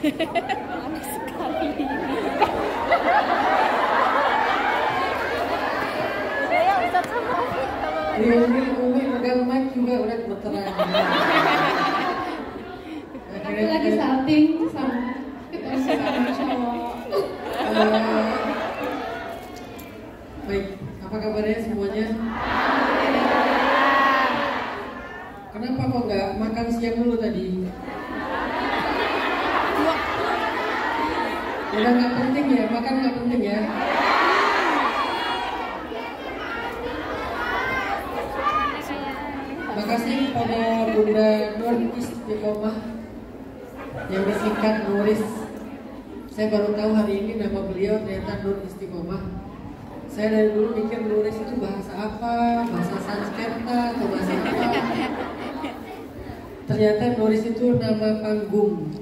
Panas sekali. Saya Ustaz sama Umi. Umi pegang mic juga udah gemeteran. Aku lagi salting sama cowok. Baik, apa kabarnya semuanya? Kenapa kok nggak makan siang dulu tadi? Udah nggak penting ya, makan nggak penting ya. Makasih pada Bunda Nur Istiqomah yang disingkat Nuris. Saya baru tahu hari ini nama beliau ternyata Nur Istiqomah. Saya dari dulu mikir Nuris itu bahasa apa, bahasa Sanskerta atau bahasa apa. Ternyata Nuris itu nama panggung.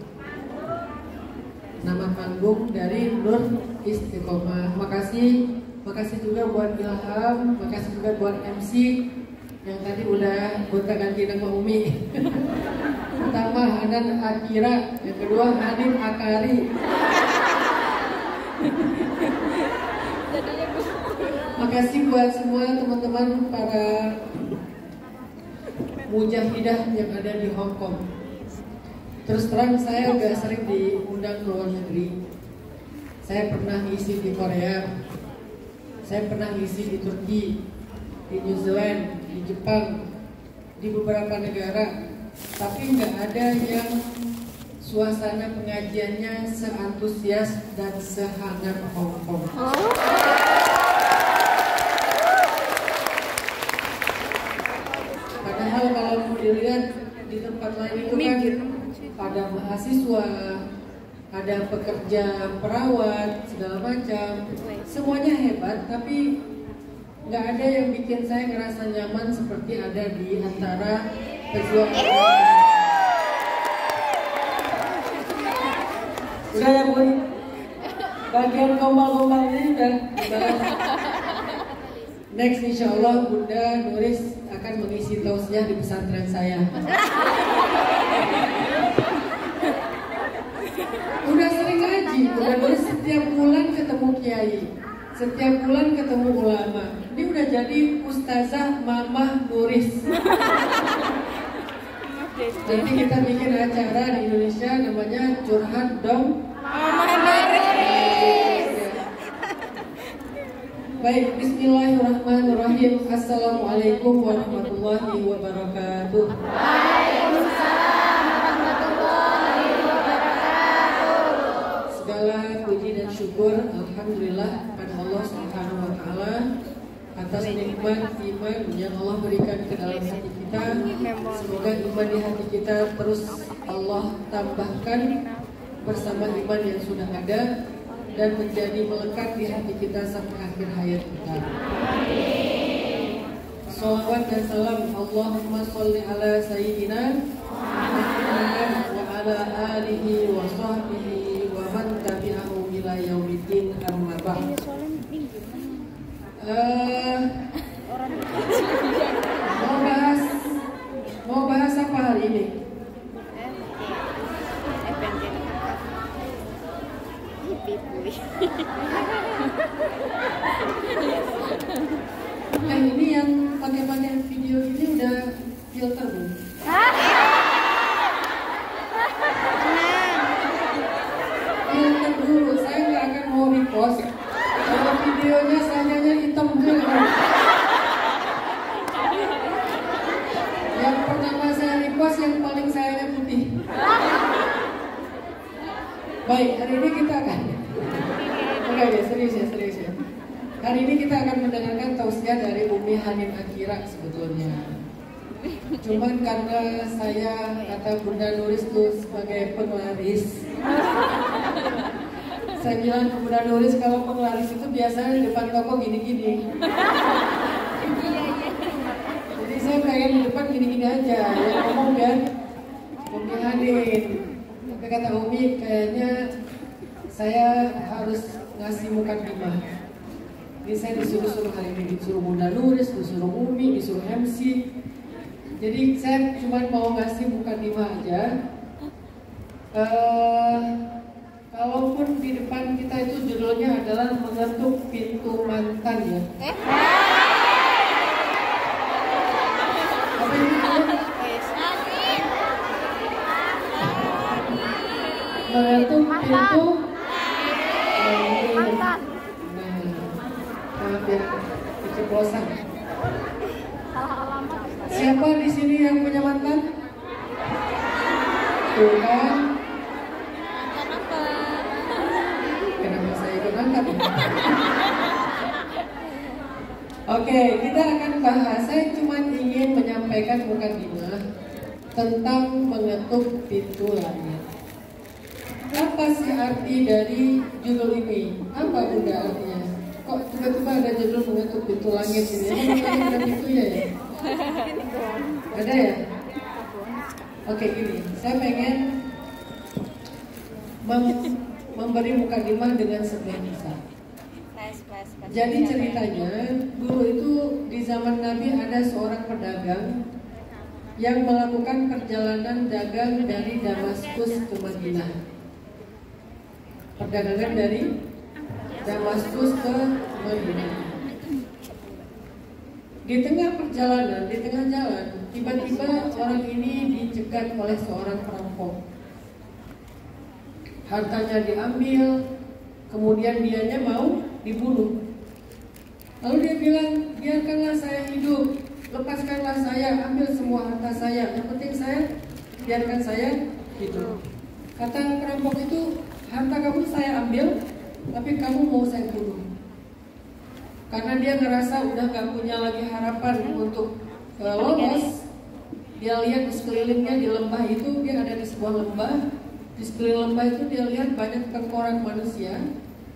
Nama panggung dari Nur Istiqomah. Makasih juga buat Ilham, makasih juga buat MC yang tadi udah gonta ganti nama Umi. Pertama Hanan Akira, yang kedua Hanin Akari. Makasih buat semua teman-teman para mujahidah yang ada di Hong Kong. Terus terang saya agak sering diundang ke luar negeri. Saya pernah ngisi di Korea, saya pernah ngisi di Turki, di New Zealand, di Jepang, di beberapa negara. Tapi nggak ada yang suasana pengajiannya seantusias dan sehangat Hong Kong. Padahal kalau mau dilihat di tempat lain itu kan ada mahasiswa, ada pekerja perawat, segala macam. Semuanya hebat, tapi nggak ada yang bikin saya ngerasa nyaman seperti ada di antara pejuang. Udah ya Bun, bagian gombal-gombal ini udah dibahas. Next insya Allah Bunda Nuris akan mengisi tausiah di pesantren saya. Udah sering ngaji, Bunda Nuris setiap bulan ketemu kiai, setiap bulan ketemu ulama. Dia udah jadi Ustazah Mamah Nuris. Nanti kita bikin acara di Indonesia namanya Curhat Dong Mamah Nuris. Baik, bismillahirrahmanirrahim. Assalamualaikum warahmatullahi wabarakatuh. Waalaikumsalam warahmatullahi wabarakatuh. Segala puji dan syukur alhamdulillah kepada Allah Subhanahu wa taala atas nikmat iman yang Allah berikan ke dalam hati kita. Semoga iman di hati kita terus Allah tambahkan bersama iman yang sudah ada dan menjadi melekat di hati kita sampai akhir hayat kita. Salawat dan salam Allahumma sholli ala sayyidina Muhammad wa ala alihi wa sahbihi wa man tabi'ahu ila yaumiddin amma ba'd. Mau bahas apa hari ini? Ini yang pakai video ini udah filter belum? Filter dulu, saya nggak akan mau repost. Kalau videonya sayanya hitam juga. Yang pertama saya repost, yang paling sayanya putih. Baik, hari ini kita akan serius ya. Hari ini kita akan mendengarkan tausiah dari Umi Hanin Akira sebetulnya. Cuman karena saya kata Bunda Nuris itu sebagai penglaris. Saya bilang ke Bunda Nuris kalau penglaris itu biasanya di depan toko gini-gini. Jadi saya pengen di depan gini-gini aja, ya ngomong biar Umi Hanin. Tapi kata Umi kayaknya saya harus ngasih mukadimah. Di Ini saya disuruh hari ini, disuruh Bunda Nuris, disuruh Umi, disuruh MC. Jadi saya cuma mau ngasih mukadimah aja. Kalaupun di depan kita itu judulnya adalah mengetuk pintu mantan ya. Apa itu? Mengetuk pintu mantan. Maaf ya, keceplosan. Siapa di sini yang punya mantan? Tuh kan? Kenapa saya ikut angkat? Oke, kita akan bahas. Saya cuma ingin menyampaikan mukadimah tentang mengetuk pintu langit. Apa sih arti dari judul ini? Apa Bunda artinya? Kok tiba-tiba ada judul mengetuk pintu langit ini? Emang ada pintunya ya? Ada ya? Oke, gini. Saya pengen memberi mukadimah dengan sebuah kisah. Jadi ceritanya dulu itu di zaman Nabi ada seorang pedagang yang melakukan perjalanan dagang dari Damaskus ke Madinah. Perdagangan dari Damaskus ke Madinah. Di tengah perjalanan, di tengah jalan, tiba-tiba orang ini dicegat oleh seorang perampok. Hartanya diambil, kemudian dianya mau dibunuh. Lalu dia bilang, biarkanlah saya hidup, lepaskanlah saya, ambil semua harta saya, yang penting saya, biarkan saya hidup. Kata perampok itu, harta kamu saya ambil, tapi kamu mau saya bunuh. Karena dia ngerasa udah gak punya lagi harapan untuk lolos. Dia lihat di sekelilingnya di lembah itu, dia ada di sebuah lembah. Di sekeliling lembah itu dia lihat banyak tengkorak manusia.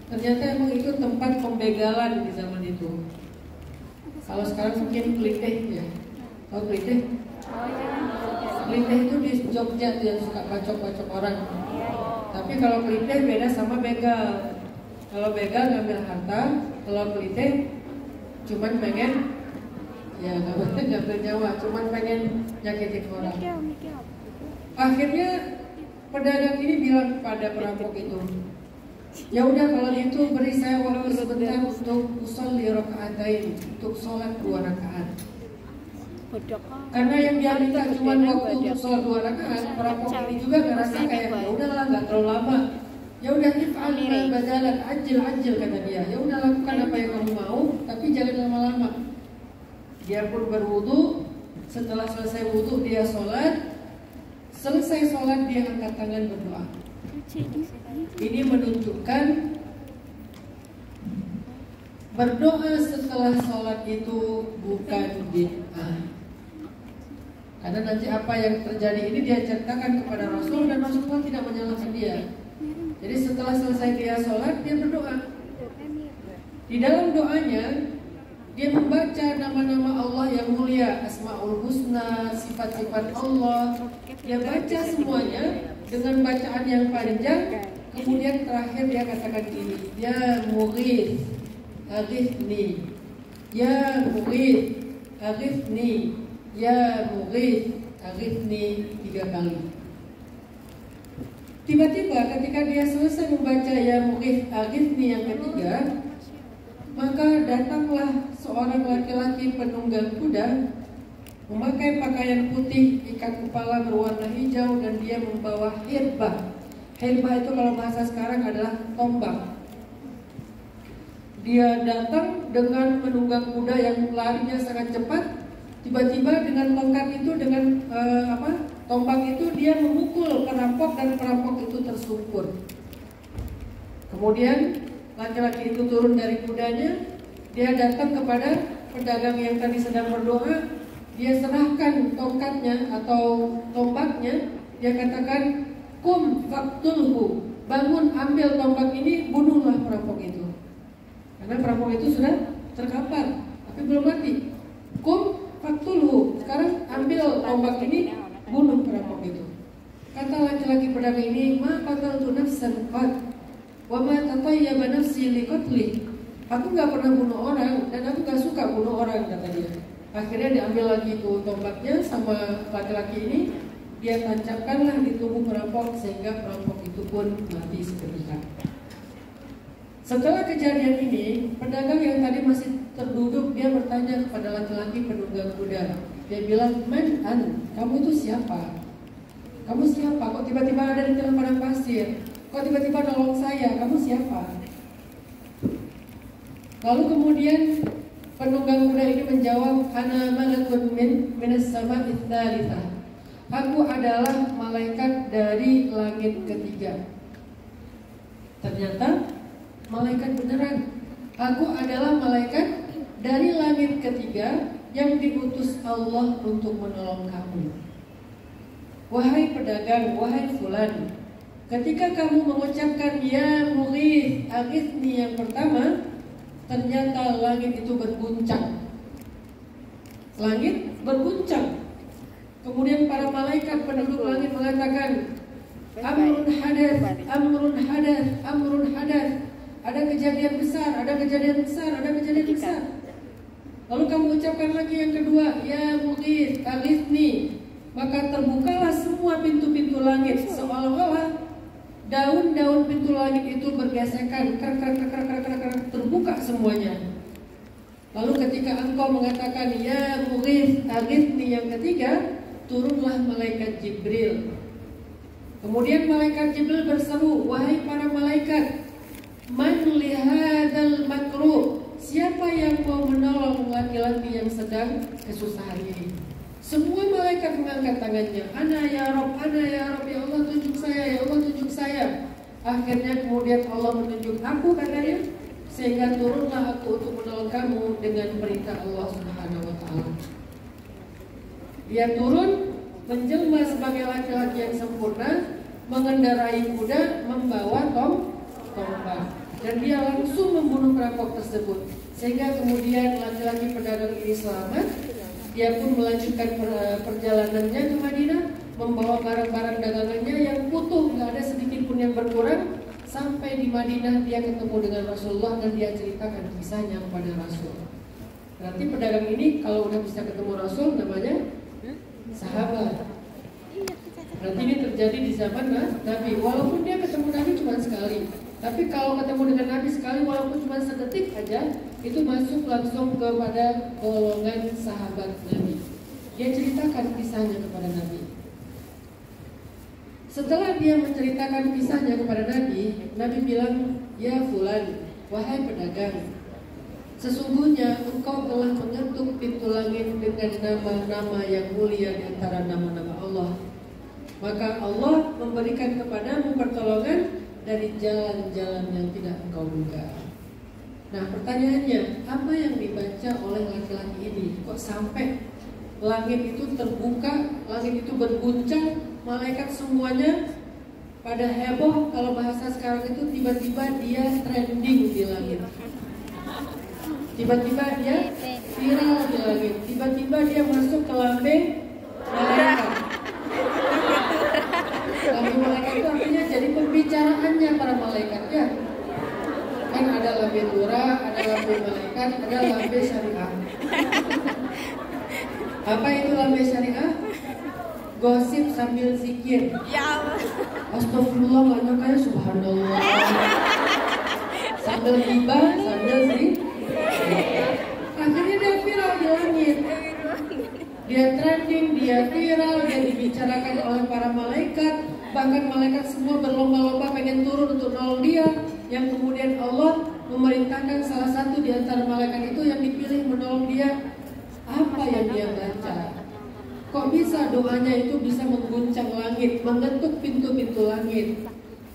Ternyata emang itu tempat pembegalan di zaman itu. Kalau sekarang mungkin kelitih ya. Tahu kelitih? Kelitih itu di Jogja tuh yang suka bacok-bacok orang. Tapi kalau kelitih beda sama begal. Kalau begal ngambil harta, kalau kelitih cuman pengen ya ngambil nyawa, cuman pengen nyakitin orang. Akhirnya pedagang ini bilang kepada perampok itu, ya udah kalau gitu beri saya waktu sebentar untuk usolli rakaatain, untuk sholat 2 rakaat. Karena yang dia minta cuma waktu untuk sholat 2 rakaat, perampok ini juga ngerasa kayak ya udahlah nggak terlalu lama. Ya udah if'al ma badalan, ajil kata dia. Ya udah lakukan apa yang kamu mau, tapi jangan lama-lama. Dia pun berwudu. Setelah selesai wudu dia sholat. Selesai sholat dia angkat tangan berdoa. Ini menunjukkan berdoa setelah sholat itu bukan bid'ah. Karena nanti apa yang terjadi ini dia ceritakan kepada Rasul dan Rasulullah tidak menyalahkan dia. Jadi setelah selesai dia sholat dia berdoa. Di dalam doanya dia membaca nama-nama Allah yang mulia, Asmaul Husna, sifat-sifat Allah. Dia baca semuanya dengan bacaan yang panjang. Kemudian terakhir dia katakan ini, ya Mughith, aghithni, ya Mughith, aghithni, ya Mughith, aghithni 3 kali. Tiba-tiba ketika dia selesai membaca ya Mughith, aghithni yang ketiga, maka datanglah seorang laki-laki penunggang kuda memakai pakaian putih, ikat kepala berwarna hijau dan dia membawa hirbah. Hirbah itu kalau bahasa sekarang adalah tombak. Dia datang dengan menunggang kuda yang larinya sangat cepat. Tiba-tiba dengan tongkat itu, dengan tombak itu dia memukul perampok dan perampok itu tersungkur. Kemudian laki-laki itu turun dari kudanya, dia datang kepada pedagang yang tadi sedang berdoa, dia serahkan tongkatnya atau tombaknya, dia katakan, kum faktulhu, bangun ambil tombak ini, bunuhlah perampok itu. Karena perampok itu sudah terkapar, tapi belum mati. Kum faktulhu, sekarang ambil tombak ini, bunuh perampok itu. Kata laki-laki pedagang ini, ma qataltu nafsan qad wa ma tatayyaba nafsi liqatli. Aku nggak pernah bunuh orang dan aku nggak suka bunuh orang, kata dia. Akhirnya diambil lagi tuh tombaknya sama laki-laki ini, dia tancapkanlah di tubuh perampok sehingga perampok itu pun mati seketika. Setelah kejadian ini, pedagang yang tadi masih terduduk, dia bertanya kepada laki-laki penunggang kuda. Dia bilang, "Man an, kamu itu siapa? Kamu siapa? Kok tiba-tiba ada di tengah padang pasir? Kok tiba-tiba nolong saya? Kamu siapa?" Lalu kemudian penunggang kuda ini menjawab, "Ana malakun minas samaa'i tsalitsah." Aku adalah malaikat dari langit ketiga. Ternyata malaikat beneran. Aku adalah malaikat dari langit ketiga yang diutus Allah untuk menolong kamu. Wahai pedagang, wahai fulan, ketika kamu mengucapkan ya mughith, aghithni yang pertama, ternyata langit itu berguncang. Langit berguncang. Kemudian para malaikat penduduk langit mengatakan, amrun hadath, amrun hadath, amrun hadath. Ada kejadian besar, ada kejadian besar, ada kejadian besar. Lalu kamu ucapkan lagi yang kedua, ya mughith, aghithni. Maka terbukalah semua pintu-pintu langit, seolah-olah daun-daun pintu langit itu bergesekan, terbuka semuanya. Lalu ketika engkau mengatakan ya mughith, aghithni yang ketiga, turunlah malaikat Jibril. Kemudian malaikat Jibril berseru, wahai para malaikat, man lihadzal makruh, siapa yang mau menolong laki-laki yang sedang kesusahan ini? Semua malaikat mengangkat tangannya, ana ya Rabb, ya Allah tunjuk saya, ya Allah tunjuk saya. Akhirnya kemudian Allah menunjuk aku, katanya, sehingga turunlah aku untuk menolong kamu dengan perintah Allah Subhanahu wa taala. Dia turun menjelma sebagai laki-laki yang sempurna, mengendarai kuda, membawa tombak, dan dia langsung membunuh perampok tersebut. Sehingga kemudian laki-laki pedagang ini selamat. Dia pun melanjutkan perjalanannya ke Madinah, membawa barang-barang dagangannya yang utuh, nggak ada sedikit pun yang berkurang. Sampai di Madinah dia ketemu dengan Rasulullah dan dia ceritakan kisahnya kepada Rasul. Berarti pedagang ini kalau udah bisa ketemu Rasul namanya sahabat. Berarti ini terjadi di zaman Nabi. Walaupun dia ketemu Nabi cuma sekali, tapi kalau ketemu dengan Nabi sekali walaupun cuma sedetik aja, itu masuk langsung kepada golongan sahabat Nabi. Dia ceritakan kisahnya kepada Nabi. Setelah dia menceritakan kisahnya kepada Nabi, Nabi bilang, ya fulan, wahai pedagang, sesungguhnya engkau telah mengetuk pintu langit dengan nama-nama yang mulia di antara nama-nama Allah. Maka Allah memberikan kepadamu pertolongan dari jalan-jalan yang tidak engkau duga. Nah pertanyaannya, apa yang dibaca oleh laki-laki ini? Kok sampai langit itu terbuka, langit itu berguncang, malaikat semuanya pada heboh. Kalau bahasa sekarang itu tiba-tiba dia trending di langit, tiba-tiba dia viral di langit, tiba-tiba dia masuk ke lambe malaikat. Lambe malaikat itu artinya jadi pembicaraannya para malaikat ya. Kan ada lambe dura, ada lambe malaikat, ada lambe syariah. Apa itu lambe syariah? Gosip sambil zikir. Ya Allah. Astagfirullah, nggak nyangka ya, subhanallah. Sambil hibah, sambil zikir. Akhirnya dia viral di langit. Dia trending, dia viral, dia dibicarakan oleh para malaikat. Bahkan malaikat semua berlomba-lomba pengen turun untuk nolong dia. Yang kemudian Allah memerintahkan salah satu di antara malaikat itu yang dipilih menolong dia. Apa yang dia baca? Kok bisa doanya itu bisa mengguncang langit, mengetuk pintu-pintu langit?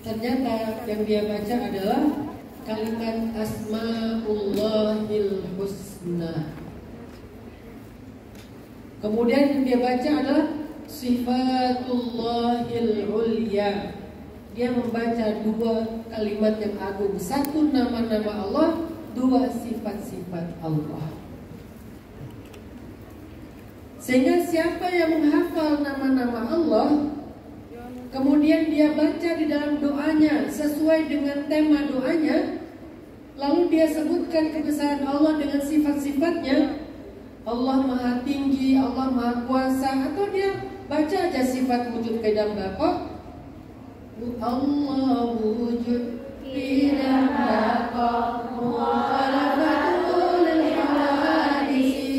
Ternyata yang dia baca adalah kalimat Asma'ullahil Husna. Kemudian yang dia baca adalah Sifatullahil Ulya. Dia membaca dua kalimat yang agung, satu nama-nama Allah, dua sifat-sifat Allah. Sehingga siapa yang menghafal nama-nama Allah, kemudian dia baca di dalam doanya sesuai dengan tema doanya, lalu dia sebutkan kebesaran Allah dengan sifat-sifatnya, Allah Maha Tinggi, Allah Maha Kuasa, atau dia baca aja sifat wujud qidam baqa, Allah wujud qidam baqa mukhalafatul hawadisi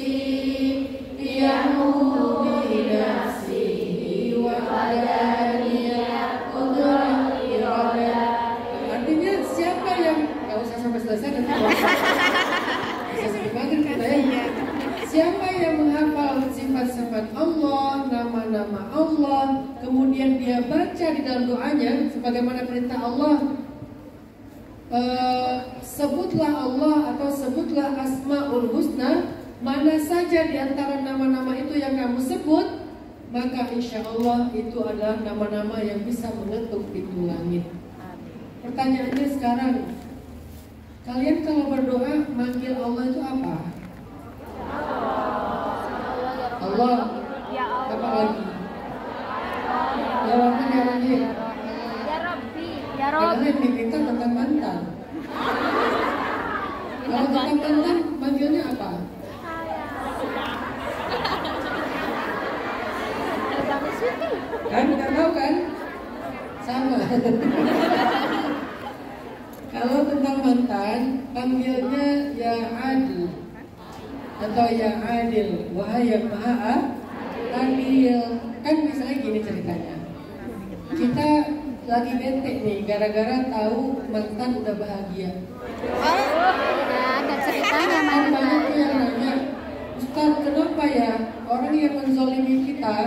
ya'muru bi nafsihi wa qadaniyah qudrah iradah. Artinya siapa yang, gak usah sampai selesai nanti bisa sedih banget kita ya. Siapa yang menghafal sifat-sifat Allah, nama-nama Allah, kemudian dia baca di dalam doanya sebagaimana perintah Allah, sebutlah Allah atau sebutlah Asmaul Husna, mana saja di antara nama-nama itu yang kamu sebut, maka insya Allah itu adalah nama-nama yang bisa mengetuk pintu langit. Pertanyaannya sekarang, kalian kalau berdoa manggil Allah itu apa? Allah. Ya Allah. Apa lagi? Ya Rahman, ya Rahim. Ya Rabbi. Ya Padahal Rabbi. yang diminta tentang mantan. Kalau tentang mantan manggilnya apa? Kan nggak tahu kan? Sama. Kalau tentang mantan panggilnya ya Adil atau ya Adil, wahai yang maha adil. Kan misalnya gini ceritanya, kita lagi bete nih gara-gara tahu mantan udah bahagia. Ada ceritanya Kan banyak tuh yang nanya, Ustaz kenapa ya orang yang menzolimi kita,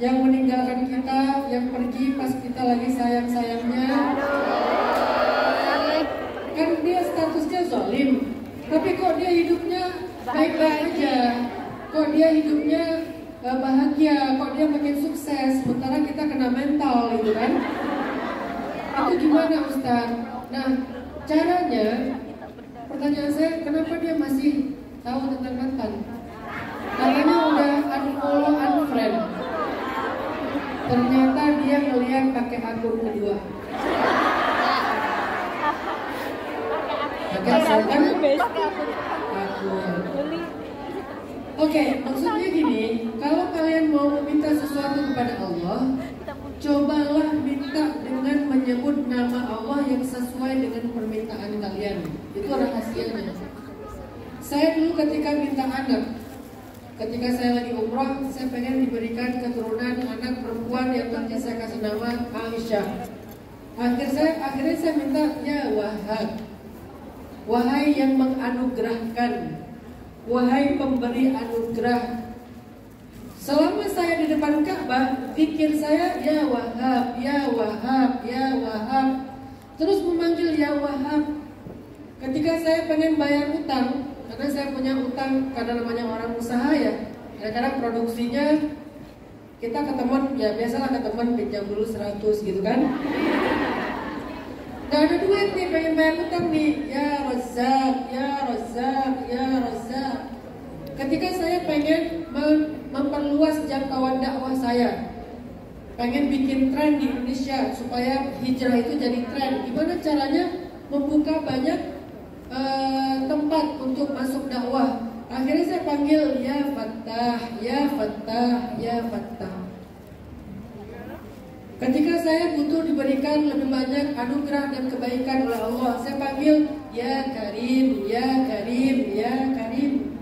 yang meninggalkan kita, yang pergi pas kita lagi sayang-sayangnya, kan dia statusnya zolim, tapi kok dia hidupnya baik-baik aja, kok dia hidupnya bahagia, kok dia makin sukses, sementara kita kena mental gitu kan. Itu gimana Ustaz? Nah caranya, pertanyaan saya, kenapa dia masih tahu tentang mantan? Katanya udah unfollow, unfriend, ternyata dia ngeliat pakai akun kedua. Pakai akun. Oke, maksudnya gini, kalau kalian mau meminta sesuatu kepada Allah, cobalah minta dengan menyebut nama Allah yang sesuai dengan permintaan kalian. Itu rahasianya. Saya dulu ketika minta anak, ketika saya lagi umrah, saya pengen diberikan keturunan anak perempuan yang nanti saya kasih nama Aisyah. Akhirnya saya minta, ya Wahhab, wahai yang menganugerahkan, wahai pemberi anugerah. Selama saya di depan Ka'bah, pikir saya ya Wahhab, ya Wahhab, ya Wahhab, terus memanggil ya Wahhab. Ketika saya pengen bayar utang, karena saya punya utang karena namanya orang usaha ya, kadang-kadang produksinya kita ketemuan, ya biasalah ketemuan pinjam dulu 100 gitu kan. Gak ada duit nih, pengen bayar utang nih, ya Razzaq, ya Razzaq, ya Razzaq. Ketika saya pengen memperluas jangkauan dakwah saya, pengen bikin tren di Indonesia supaya hijrah itu jadi tren, gimana caranya membuka banyak tempat untuk masuk dakwah? Akhirnya saya panggil ya Fattah, ya Fattah, ya Fattah. Ketika saya butuh diberikan lebih banyak anugerah dan kebaikan oleh Allah, saya panggil ya Karim, ya Karim, ya Karim.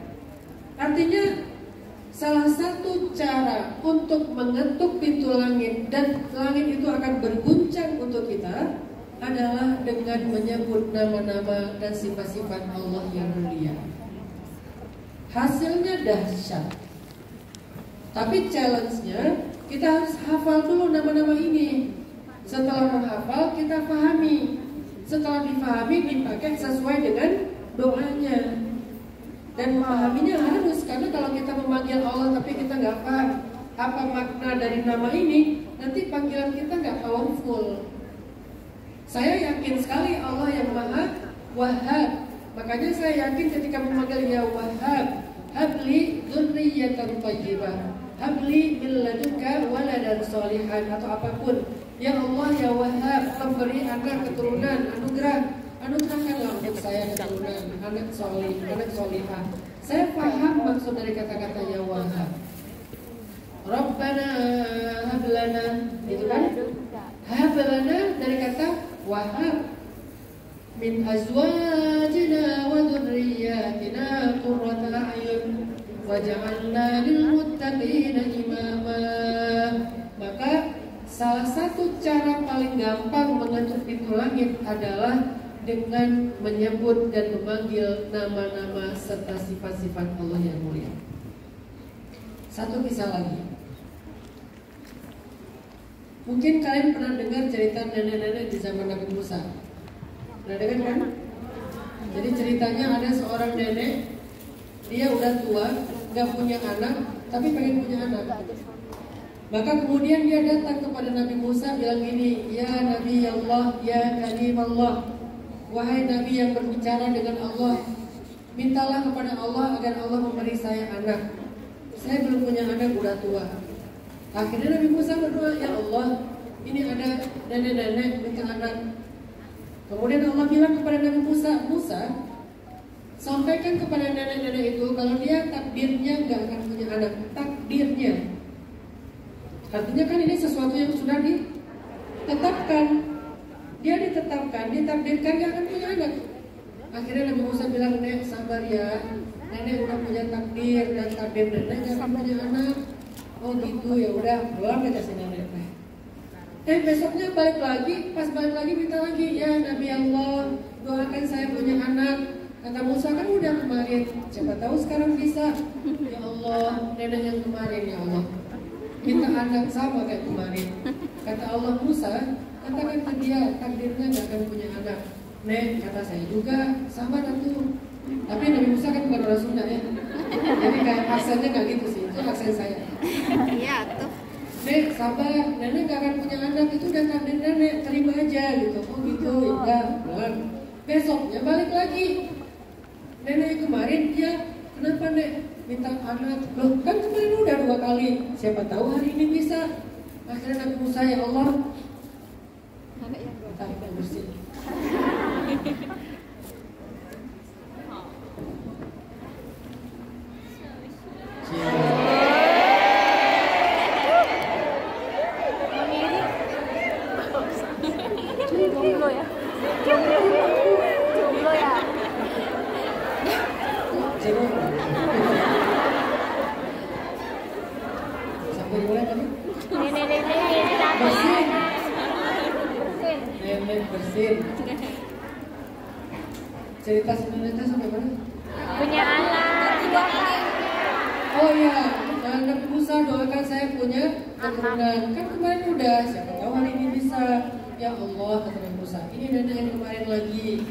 Artinya salah satu cara untuk mengetuk pintu langit dan langit itu akan berguncang untuk kita adalah dengan menyebut nama-nama dan sifat-sifat Allah yang mulia. Hasilnya dahsyat. Tapi challenge-nya, kita harus hafal dulu nama-nama ini. Setelah menghafal, kita pahami. Setelah dipahami, dipakai sesuai dengan doanya. Dan memahaminya harus, karena kalau kita memanggil Allah tapi kita nggak paham apa makna dari nama ini, nanti panggilan kita nggak powerful. Saya yakin sekali Allah yang Maha Wahhab. Makanya saya yakin ketika memanggil ya Wahhab, habli dzurriyyatan thayyibah, habli min ladunka waladan sholihan, atau apapun. Ya Allah ya Wahhab, pemberi anak keturunan anugerah, anugerahkanlah untuk saya keturunan, anak solih, anak solihah. Saya paham maksud dari kata-kata ya Wahhab. Rabbana hablana, gitu kan? Hablana dari kata Wahhab. Min azwajina wa dhurriyyatina qurrata a'yun waj'alna lil muttaqina imama. Maka salah satu cara paling gampang mengetuk pintu langit adalah dengan menyebut dan memanggil nama-nama serta sifat-sifat Allah yang mulia. Satu kisah lagi. Mungkin kalian pernah dengar cerita nenek-nenek di zaman Nabi Musa. Pernah dengar kan? Jadi ceritanya ada seorang nenek, dia udah tua, gak punya anak, tapi pengen punya anak. Maka kemudian dia datang kepada Nabi Musa bilang gini, ya Nabi Allah, ya Karim Allah, wahai Nabi yang berbicara dengan Allah, mintalah kepada Allah agar Allah memberi saya anak. Saya belum punya anak, udah tua. Akhirnya Nabi Musa berdoa, ya Allah, ini ada nenek-nenek minta anak. Kemudian Allah bilang kepada Nabi Musa, Musa, sampaikan kepada nenek-nenek itu kalau dia takdirnya gak akan punya anak. Takdirnya, artinya kan ini sesuatu yang sudah ditetapkan. Dia ditetapkan, ditakdirkan gak akan punya anak. Akhirnya Nabi Musa bilang, Nek sabar ya, nenek udah punya takdir dan takdir nenek gak akan punya anak. Oh gitu, ya udah, pulang aja si nenek. Besoknya balik lagi, pas balik lagi minta lagi, ya Nabi Allah, doakan saya punya anak. Kata Musa, kan udah kemarin, siapa tahu sekarang bisa. Ya Allah, nenek yang kemarin ya Allah, minta anak sama kayak kemarin. Kata Allah, Musa, katakan ke dia takdirnya gak akan punya anak. Nek, kata saya juga, sama tentu. Tapi Nabi Musa kan bukan orang Sunda ya. Jadi kayak aksennya gak gitu sih, itu aksen saya. Iya tuh. Nek, sabar, nenek gak akan punya anak, itu udah takdir nenek, terima aja gitu. Oh gitu, ya pulang. Besoknya balik lagi. Nenek yang kemarin, ya kenapa Nek minta anak? Loh kan kemarin udah 2 kali, siapa tahu hari ini bisa. Akhirnya Nabi Musa, ya Allah, kita bersih. Jomblo ya. Jomblo ya. Sampai di mana tadi? Nenek Bersin. Nenek bersin. Cerita sebenarnya sampai mana? punya anak. Oh iya, Nabi Musa doakan saya punya keturunan. Kan kemarin udah, siapa tahu hari ini bisa. Ya Allah, kata Nabi Musa, ini nenek yang kemarin lagi,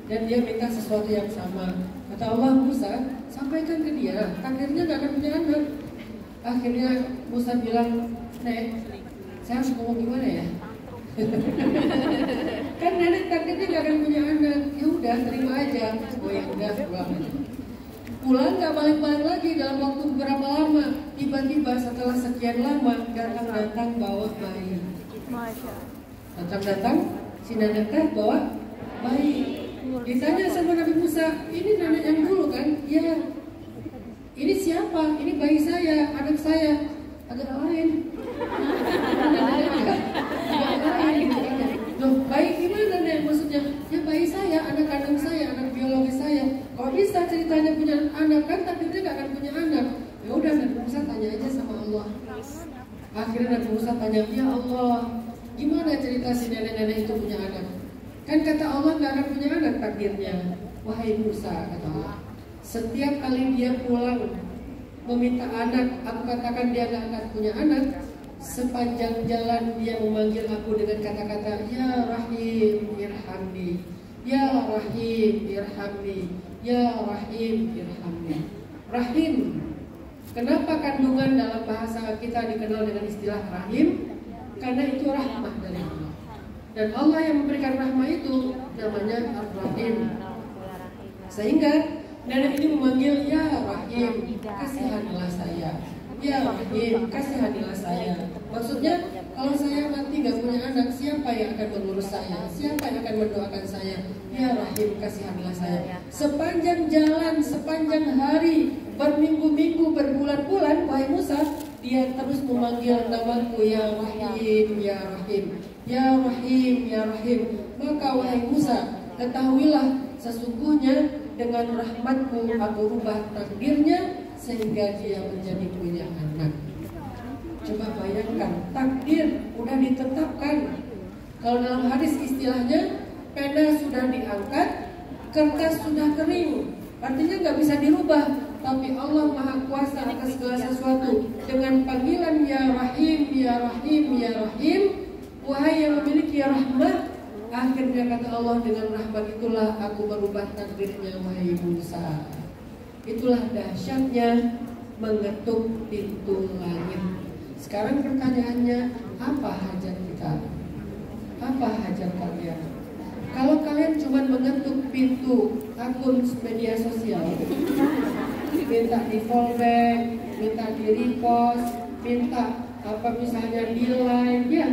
dan dia minta sesuatu yang sama. Kata Allah, Musa, sampaikan ke dia, takdirnya gak akan punya anak. Akhirnya Musa bilang, Nek, saya harus ngomong gimana ya? Kan nenek takdirnya gak akan punya anak. Ya udah, terima aja. Oh ya udah, pulang aja. Pulang gak balik-balik lagi dalam waktu beberapa lama. Tiba-tiba setelah sekian lama datang-datang bawa bayi. Datang-datang si nenek teh bawa bayi. Ditanya sama Nabi Musa, ini nenek yang dulu kan? Iya. Ini siapa? Ini bayi saya, anak saya. Agak lain. Loh, bayi gimana nek? Maksudnya, ya bayi saya, anak kandung saya, anak biologis saya. Kok bisa ceritanya punya anak? Kan takdirnya gak akan punya anak. Ya udah, Nabi Musa tanya aja sama Allah. Akhirnya Nabi Musa tanya, ya Allah, gimana cerita si nenek-nenek itu punya anak? Kan kata Allah gak akan punya anak takdirnya. Wahai Musa, kata Allah, setiap kali dia pulang meminta anak, aku katakan dia gak akan punya anak. Sepanjang jalan dia memanggil aku dengan kata-kata, ya Rahim irhamni, ya Rahim irhamni, ya Rahim irhamni. Rahim, kenapa kandungan dalam bahasa kita dikenal dengan istilah Rahim? Karena itu rahmah dari Allah. Dan Allah yang memberikan rahmah itu namanya Ar-Rahim. Sehingga nenek ini memanggil, ya Rahim, kasihanilah saya. Ya Rahim, kasihanilah saya. Maksudnya kalau saya mati gak punya anak, siapa yang akan mengurus saya? Siapa yang akan mendoakan saya? Ya Rahim, kasihanilah saya. Sepanjang jalan, sepanjang hari, berminggu-minggu, berbulan-bulan, wahai Musa, dia terus memanggil namaku, ya Rahim, ya Rahim, ya Rahim, ya Rahim. Maka wahai Musa, ketahuilah sesungguhnya dengan rahmatku aku rubah takdirnya sehingga dia menjadi punya anak. Coba bayangkan, takdir udah ditetapkan. Kalau dalam hadis istilahnya, pena sudah diangkat, kertas sudah kering. Artinya nggak bisa dirubah. Tapi Allah Maha Kuasa atas segala sesuatu. Dengan panggilan ya Rahim, ya Rahim, ya Rahim, wahai yang memiliki rahmat, akhirnya kata Allah, dengan rahmat itulah aku merubah takdirnya wahai Musa. Itulah dahsyatnya mengetuk pintu langit. Sekarang pertanyaannya, apa hajat kita? Apa hajat kalian? Kalau kalian cuma mengetuk pintu akun media sosial, minta di fallback, minta di repost, minta apa misalnya di like, ya,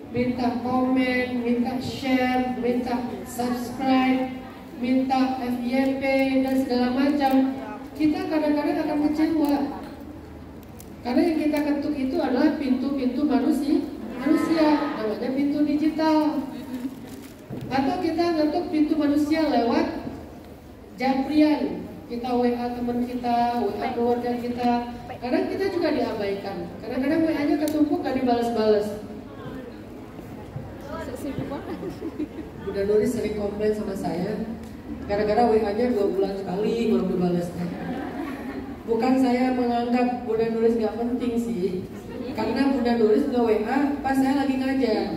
minta komen, minta share, minta subscribe, minta FYP dan segala macam, kita kadang-kadang akan kecewa. Karena yang kita ketuk itu adalah pintu-pintu manusia, namanya pintu digital. Atau kita ngetuk pintu manusia lewat japrian, kita WA teman kita, WA keluarga kita. Kadang kita juga diabaikan. Kadang-kadang WA-nya ketumpuk gak dibalas-balas. Bunda Nuri sering komplain sama saya, gara-gara WA-nya 2 bulan sekali belum dibalas. Bukan saya menganggap Bunda Nuris gak penting sih, karena Bunda Nuris nge-WA pas saya lagi ngajar.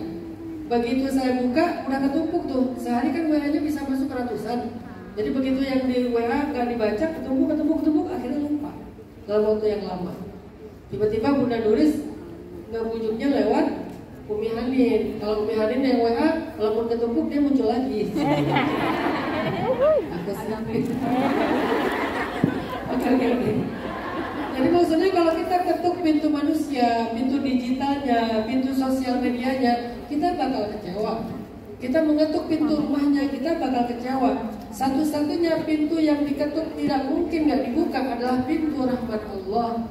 Begitu saya buka, udah ketumpuk tuh. Sehari kan WA-nya bisa masuk ratusan. Jadi begitu yang di WA gak dibaca, ketumpuk, akhirnya lupa dalam waktu yang lama. Tiba-tiba Bunda Nuris ngebujuknya lewat Umi Hanin. Kalau Umi Hanin yang WA, walaupun ketumpuk dia muncul lagi. Aku senang. Jadi maksudnya kalau kita ketuk pintu manusia, pintu digitalnya, pintu sosial medianya, kita bakal kecewa. Kita mengetuk pintu rumahnya, kita bakal kecewa. Satu-satunya pintu yang diketuk tidak mungkin gak dibuka adalah pintu rahmat Allah.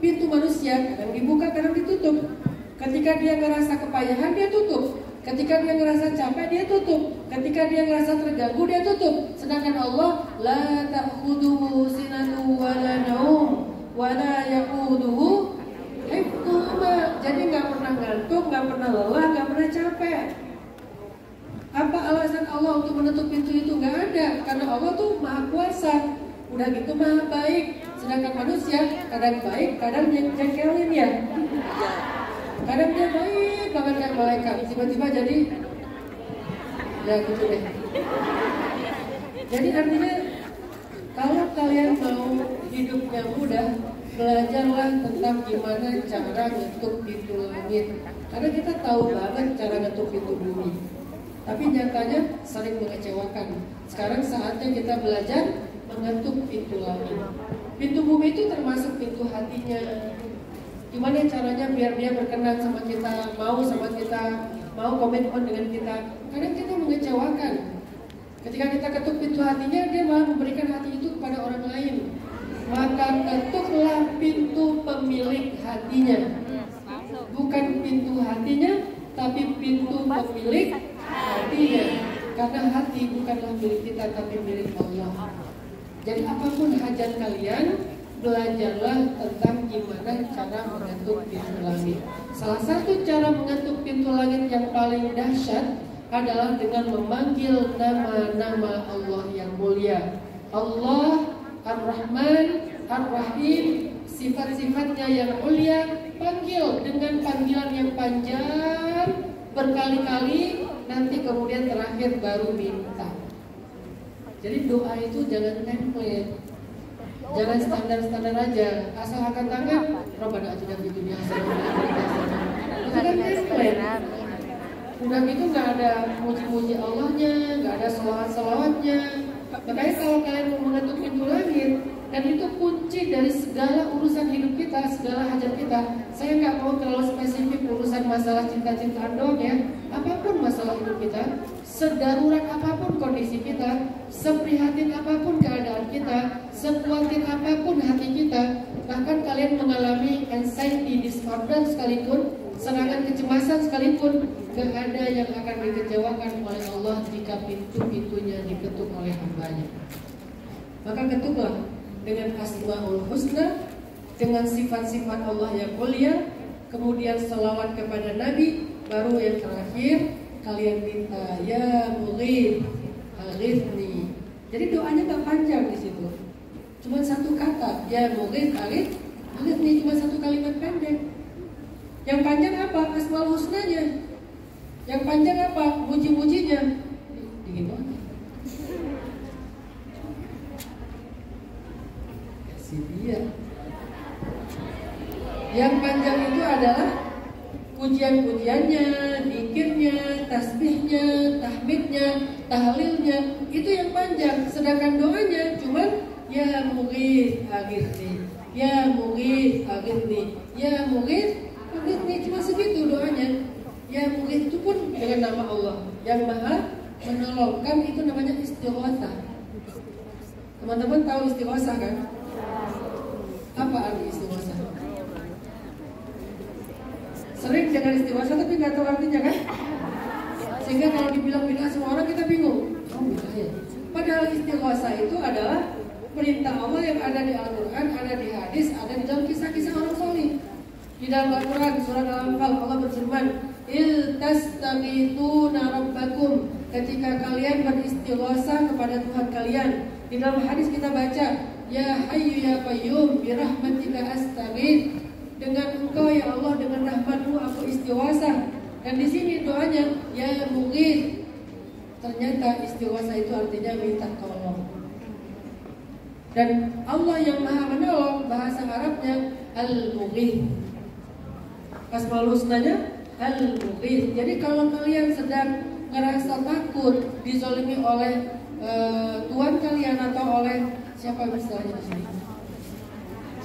Pintu manusia kadang dibuka, kadang ditutup. Ketika dia ngerasa kepayahan, dia tutup. Ketika dia ngerasa capek, dia tutup. Ketika dia ngerasa terganggu, dia tutup. Sedangkan Allah, la ta'khuduhu sinatu wa la naum wa la yaquduhu hifdhuhuma. Jadi nggak pernah ngantuk, nggak pernah lelah, nggak pernah capek. Apa alasan Allah untuk menutup pintu itu? Nggak ada. Karena Allah tuh Maha Kuasa. Udah gitu Maha Baik. Sedangkan manusia kadang baik, kadang jengkelin ya. Kadang dia baik banget kayak malaikat, tiba-tiba jadi ya gitu deh. Jadi artinya kalau kalian mau hidupnya mudah, belajarlah tentang gimana cara ngetuk pintu langit. Karena kita tahu banget cara ngetuk pintu bumi, tapi nyatanya saling mengecewakan. Sekarang saatnya kita belajar mengetuk pintu langit. Pintu bumi itu termasuk pintu hatinya. Gimana caranya biar dia berkenan sama kita, mau sama kita, mau komitmen dengan kita. Kadang kita mengecewakan. Ketika kita ketuk pintu hatinya, dia malah memberikan hati itu kepada orang lain. Maka ketuklah pintu pemilik hatinya. Bukan pintu hatinya, tapi pintu pemilik hatinya. Karena hati bukanlah milik kita, tapi milik Allah. Jadi apapun hajat kalian, belajarlah tentang gimana cara mengetuk pintu langit. Salah satu cara mengetuk pintu langit yang paling dahsyat adalah dengan memanggil nama-nama Allah yang mulia. Allah Ar-Rahman, Ar-Rahim, sifat-sifatnya yang mulia, panggil dengan panggilan yang panjang berkali-kali, nanti kemudian terakhir baru minta. Jadi doa itu jangan template. Jangan standar-standar aja, asal angkat tangan, Rabbana atina fid dunya hasanah. Itu kan template. Udah gitu nggak ada muji-muji Allahnya, nggak ada selawat-selawatnya. Makanya kalau kalian mau mengetuk pintu langit, Dan itu kunci dari segala urusan hidup kita, segala hajat kita. Saya nggak mau terlalu spesifik urusan masalah cinta-cintaan doang ya. Apapun masalah hidup kita, sedarurat apapun kondisi kita, seprihatin apapun keadaan kita, sekuatin apapun hati kita, bahkan kalian mengalami anxiety disorder sekalipun, serangan kecemasan sekalipun, gak ada yang akan dikecewakan oleh Allah jika pintu-pintunya diketuk oleh hambanya. Maka ketuklah dengan Asmaul Husna, dengan sifat-sifat Allah yang mulia, kemudian selawat kepada Nabi, baru yang terakhir kalian minta ya Mughith aghithni. Jadi doanya gak panjang di situ, cuma satu kata, ya Mughith aghithni, cuma satu kalimat pendek. Yang panjang apa? Asmaul Husnanya. Yang panjang apa? Muji-mujinya. Dingin banget. Kasih dia. Yang panjang itu adalah pujian-pujiannya, zikirnya, tasbihnya, tahmidnya, tahlilnya. Itu yang panjang. Sedangkan doanya cuma ya Mughith aghithni, ya Mughith aghithni, ya Mughith aghithni, cuma segitu doanya. Ya Mughith itu pun dengan nama Allah yang Maha Menolong. Kan itu namanya istighosah. Teman-teman tahu istighosah kan? Apa arti istighosah? Sering dengar istighosah tapi nggak tahu artinya kan? Sehingga kalau dibilang-bilang semua orang kita bingung. Oh ya. Padahal istighosah itu adalah perintah Allah yang ada di Al-Quran, ada di hadis, ada di dalam kisah-kisah orang salih. Di dalam Al-Quran surah Al-Anfal Allah berfirman, "Il tastaghithuna rabbakum," ketika kalian beristighosah kepada Tuhan kalian. Di dalam hadis kita baca, "Ya Hayyu ya Qayyum bi rahmatika astaghith," dengan Engkau ya Allah, dengan rahmat-Mu aku istighosah. Dan di sini doanya ya Mughith. Ternyata istighosah itu artinya minta tolong. Dan Allah yang Maha Menolong, bahasa Arabnya Al-Mughith. Asmaul Husnanya Al-Mughith. Jadi kalau kalian sedang ngerasa takut dizolimi oleh tuan kalian atau oleh siapa istilahnya di sini?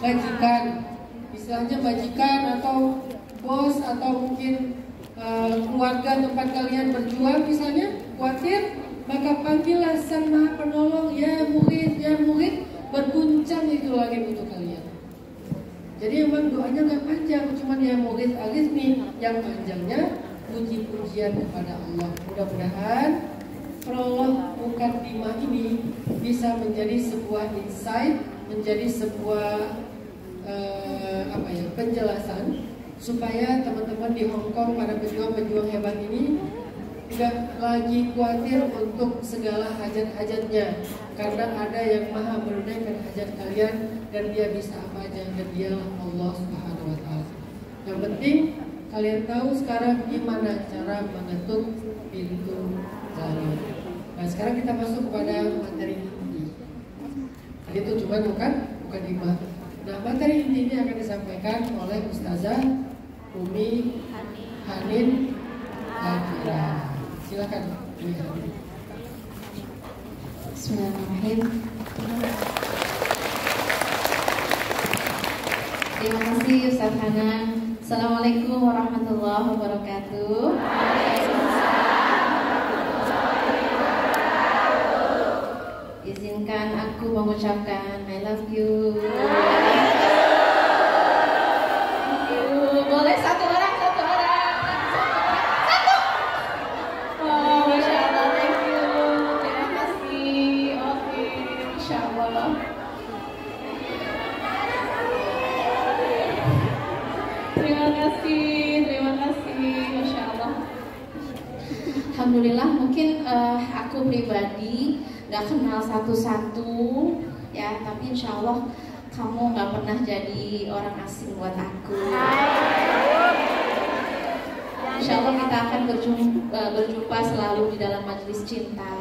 Majikan, istilahnya majikan atau bos atau mungkin keluarga tempat kalian berjuang misalnya, khawatir, maka panggillah Sang Maha Penolong, ya Mughith, ya Mughith, berguncang itu lagi untuk kalian. Jadi memang doanya gak panjang, cuman ya Mughith aghithni, yang panjangnya puji-pujian kepada Allah. Mudah-mudahan prolog mukaddimah ini bisa menjadi sebuah insight, menjadi sebuah penjelasan supaya teman-teman di Hong Kong, para pejuang-pejuang hebat ini tidak lagi khawatir untuk segala hajat-hajatnya, karena ada yang Maha menunaikan hajat kalian dan Dia bisa apa aja, dan Dialah Allah Subhanahu wa Ta'ala. Yang penting kalian tahu sekarang gimana cara mengetuk pintu langit. Nah sekarang kita masuk kepada materi inti. Tadi itu cuma bukan imam. Nah materi inti ini akan disampaikan oleh Ustazah Umi Hanin Akira. Silakan Umi Hanin. Bismillahirrahmanirrahim. Terima kasih Ustaz Hanan. Assalamualaikum warahmatullahi wabarakatuh. Izinkan aku mengucapkan I love you. Boleh satu orang. Oh, Masya Allah, thank you. Terima kasih. Oke, Masya Allah. Terima kasih, Masya Allah. Alhamdulillah, mungkin aku pribadi gak kenal satu-satu ya, tapi insya Allah kamu gak pernah jadi orang asing buat aku. Insya Allah kita akan berjumpa selalu di dalam majelis cinta.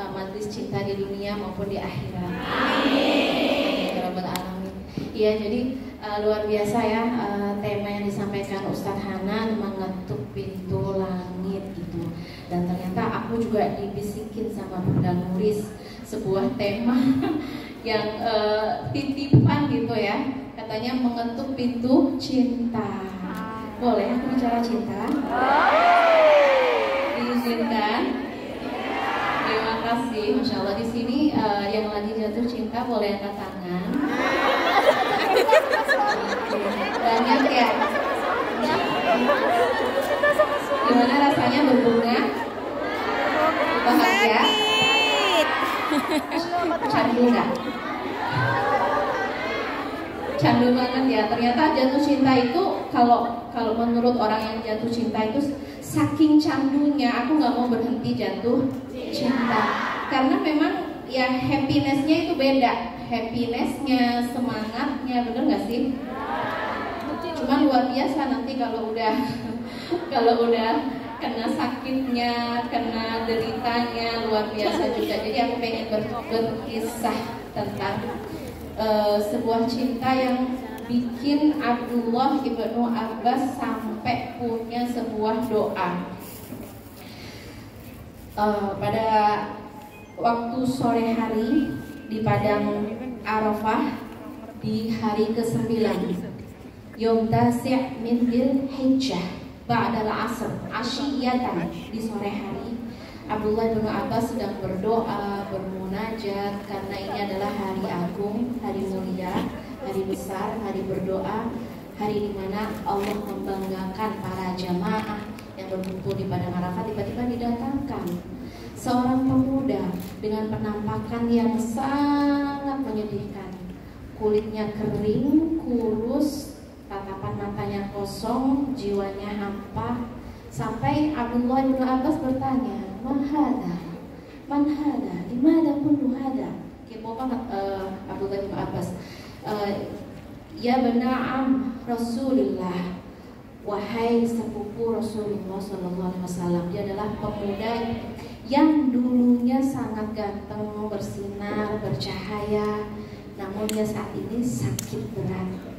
Majelis cinta di dunia maupun di akhirat. Amin. Ya Rabbal Alamin. Iya, jadi luar biasa ya tema yang disampaikan Ustadz Hanan, mengetuk pintu langit gitu. Dan ternyata aku juga dibisikin sama Bunda Nuris sebuah tema yang titipan gitu ya. Katanya mengetuk pintu cinta. Boleh aku bicara cinta? Diizinkan? Terima kasih. Masya Allah di sini yang lagi jatuh cinta boleh angkat tangan. Banyak ya. Gimana rasanya berbunga? Bahagia? Candu nggak? Candu banget ya. Ternyata jatuh cinta itu kalau menurut orang yang jatuh cinta itu saking candunya, aku nggak mau berhenti jatuh cinta. Karena memang ya happinessnya itu beda. Happinessnya, semangatnya, bener nggak sih? Cuma luar biasa nanti kalau udah kena sakitnya, kena deritanya, luar biasa juga. Jadi aku pengen berkisah tentang sebuah cinta yang bikin Abdullah ibnu Abbas sampai punya sebuah doa. Pada waktu sore hari di padang Arafah di hari ke-9 Yom Tasi' min Dzul Hijjah ba'dal asr asyiyatan, di sore hari Abdullah bin Abbas sedang berdoa, bermunajat karena ini adalah hari agung, hari mulia, hari besar, hari berdoa, hari di mana Allah membanggakan para jamaah yang berkumpul di padang Arafah. Tiba-tiba didatangkan seorang pemuda dengan penampakan yang sangat menyedihkan. Kulitnya kering, kurus, tatapan matanya kosong, jiwanya hampa. Sampai Abdullah bin Abbas bertanya, "Man hada? Dimana kullu hada?" Kepo banget Abdullah bin Abbas. Ya bena'am Rasulullah, wahai sepupu Rasulullah sallallahu alaihi wasallam. Dia adalah pemuda yang dulunya sangat ganteng, bersinar, bercahaya, namun dia saat ini sakit berat.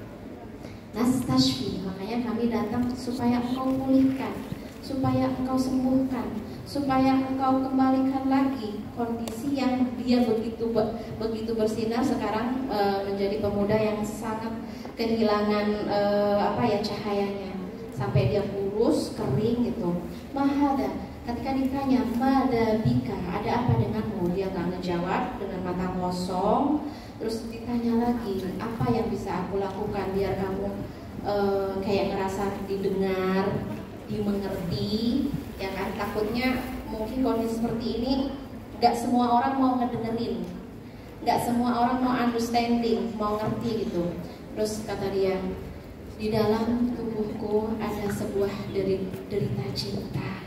Nastashfi, makanya kami datang supaya engkau pulihkan, supaya engkau sembuhkan, supaya engkau kembalikan lagi kondisi yang dia begitu bersinar sekarang menjadi pemuda yang sangat kehilangan cahayanya, sampai dia kurus, kering gitu. Mahada, ketika ditanya mada bika, ada apa denganmu, dia nggak ngejawab, dengan mata kosong. Terus ditanya lagi, apa yang bisa aku lakukan biar kamu kayak ngerasa didengar, dimengerti, ya kan? Takutnya mungkin kondisi seperti ini nggak semua orang mau ngedengerin, nggak semua orang mau understanding, mau ngerti gitu. Terus kata dia, di dalam tubuhku ada sebuah derita cinta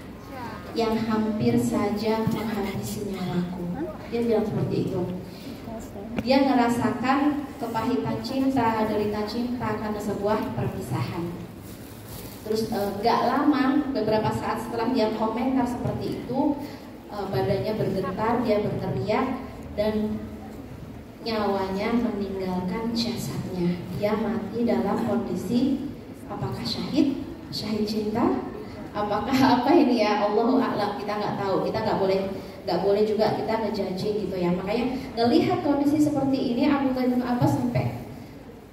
yang hampir saja menghabisi nyawaku. Dia bilang seperti itu. Dia ngerasakan kepahitan cinta, derita cinta karena sebuah perpisahan. Terus gak lama, beberapa saat setelah dia komentar seperti itu, badannya bergetar, dia berteriak, dan nyawanya meninggalkan jasadnya. Dia mati dalam kondisi apakah syahid cinta, apakah apa ini ya, Allahu a'lam, kita nggak tahu, kita nggak boleh juga kita ngejudging gitu ya. Makanya ngelihat kondisi seperti ini, Abdullah bin Abbas sampai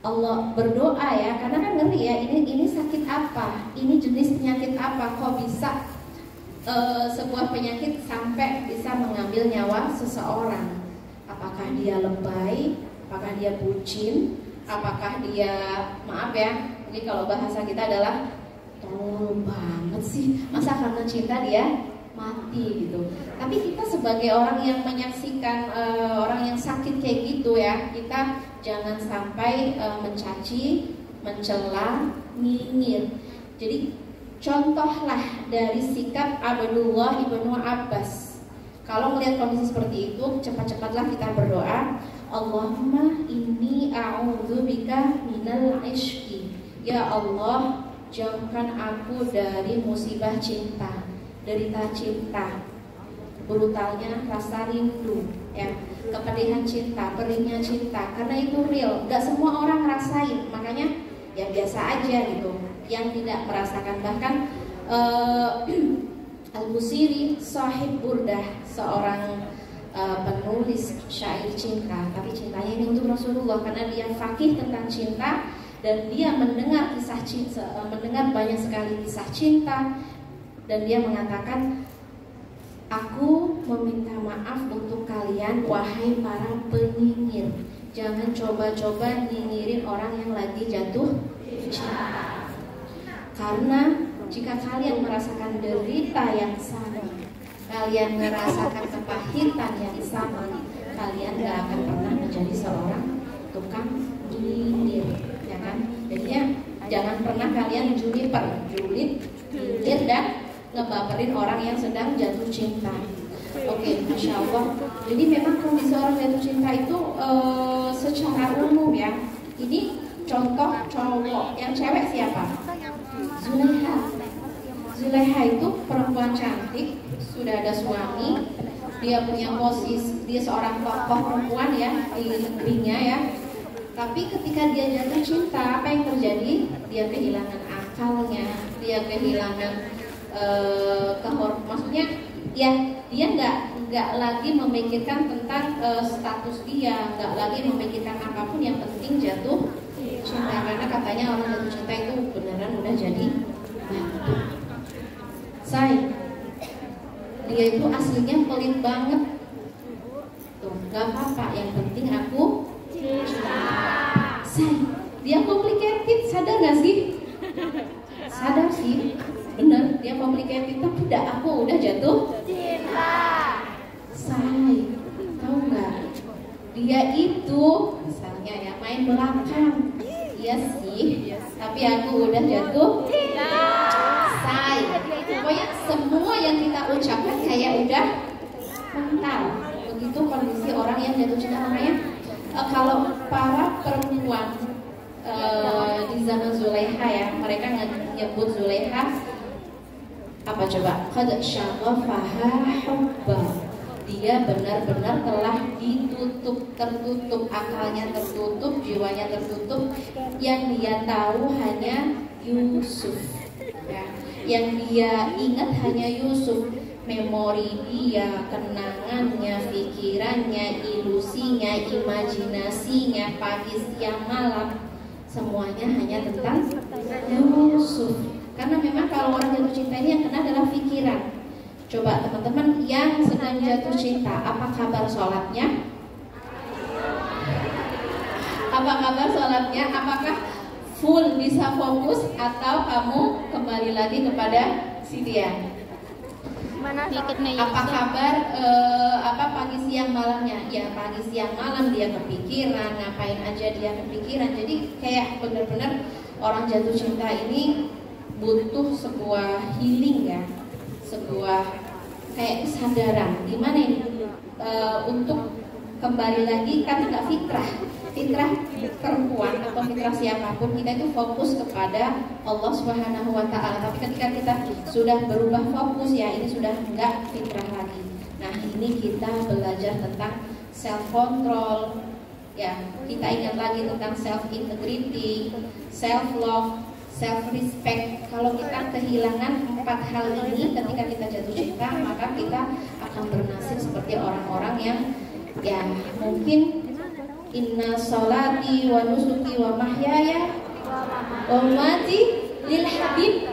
Allah berdoa ya, karena kan ngeri ya, ini sakit apa, ini jenis penyakit apa, kok bisa sebuah penyakit sampai bisa mengambil nyawa seseorang. Apakah dia lebay, apakah dia bucin, apakah dia, maaf ya, ini kalau bahasa kita adalah tolol banget sih, masa karena cinta dia mati gitu. Tapi kita sebagai orang yang menyaksikan orang yang sakit kayak gitu ya, kita jangan sampai mencaci, mencela, nyinyir. Jadi contohlah dari sikap Abdullah ibnu Abbas. Kalau melihat kondisi seperti itu, cepat-cepatlah kita berdoa, Allahumma inni a'udzubika minal ishqi. Ya Allah, jauhkan aku dari musibah cinta, derita cinta, brutalnya rasa rindu, ya, kepedihan cinta, perihnya cinta, karena itu real, gak semua orang ngerasain, makanya ya biasa aja gitu, yang tidak merasakan. Bahkan Al-Busiri, sahib Burdah, seorang penulis syair cinta, tapi cintanya ini untuk Rasulullah karena dia fakih tentang cinta dan dia mendengar kisah cinta, mendengar banyak sekali kisah cinta, dan dia mengatakan, aku meminta maaf untuk kalian wahai para penyinyir, jangan coba-coba nyinyirin orang yang lagi jatuh cinta, karena jika kalian merasakan derita yang sama, kalian merasakan kepahitan yang sama, kalian gak akan pernah menjadi seorang tukang nyinyir, ya kan? Jadinya jangan pernah kalian julid, nyinyir dan ngebaperin orang yang sedang jatuh cinta. Oke, Masya Allah. Jadi memang kondisi orang jatuh cinta itu secara umum ya. Ini contoh cowok, yang cewek siapa? Zulaiha. Zulaiha itu perempuan cantik, sudah ada suami, dia punya posisi, dia seorang tokoh perempuan ya di negerinya ya. Tapi ketika dia jatuh cinta, apa yang terjadi? Dia kehilangan akalnya, dia kehilangan maksudnya ya dia nggak lagi memikirkan tentang status dia, nggak lagi memikirkan apapun, yang penting jatuh cinta, karena katanya orang jatuh cinta itu beneran udah jadi batu. Dia itu aslinya pelit banget. Tuh, gak apa-apa, yang penting aku dia complicated, sadar gak sih? Sadar sih, bener, dia complicated, tapi udah aku udah jatuh cinta. Tahu nggak? Dia itu misalnya ya main belakang, iya sih, tapi aku udah jatuh cinta. Pokoknya semua yang kita ucapkan kayak udah mental. Begitu kondisi orang yang jatuh cinta. Makanya kalau para perempuan di zaman Zulaiha ya, mereka nyebut Zulaiha apa coba? Qad syaghafaha hubba. Dia benar-benar telah tertutup akalnya, tertutup jiwanya, tertutup. Yang dia tahu hanya Yusuf ya. Yang dia ingat hanya Yusuf. Memori dia, kenangannya, pikirannya, ilusinya, imajinasinya, pagi siang malam, semuanya hanya tentang Yusuf. Karena memang kalau orang jatuh cinta ini yang kena adalah pikiran. Coba teman-teman yang sedang jatuh cinta, apa kabar sholatnya? Apa kabar sholatnya? Apakah full bisa fokus atau kamu kembali lagi kepada si dia? Apa kabar pagi siang malamnya? Ya pagi siang malam dia kepikiran, ngapain aja dia kepikiran. Jadi kayak benar-benar orang jatuh cinta ini butuh sebuah healing ya, sebuah kayak kesadaran gimana ini untuk kembali lagi, karena nggak fitrah perempuan atau fitrah siapapun, kita itu fokus kepada Allah Subhanahu wa Ta'ala. Tapi ketika kita sudah berubah fokus ya, ini sudah nggak fitrah lagi. Nah ini kita belajar tentang self control ya, kita ingat lagi tentang self integrity, self love, self respect. Kalau kita kehilangan 4 hal ini ketika kita jatuh cinta, maka kita akan bernasib seperti orang-orang yang ya mungkin inna sholati wa nusuki wa mahyaya wa mamati lil habib,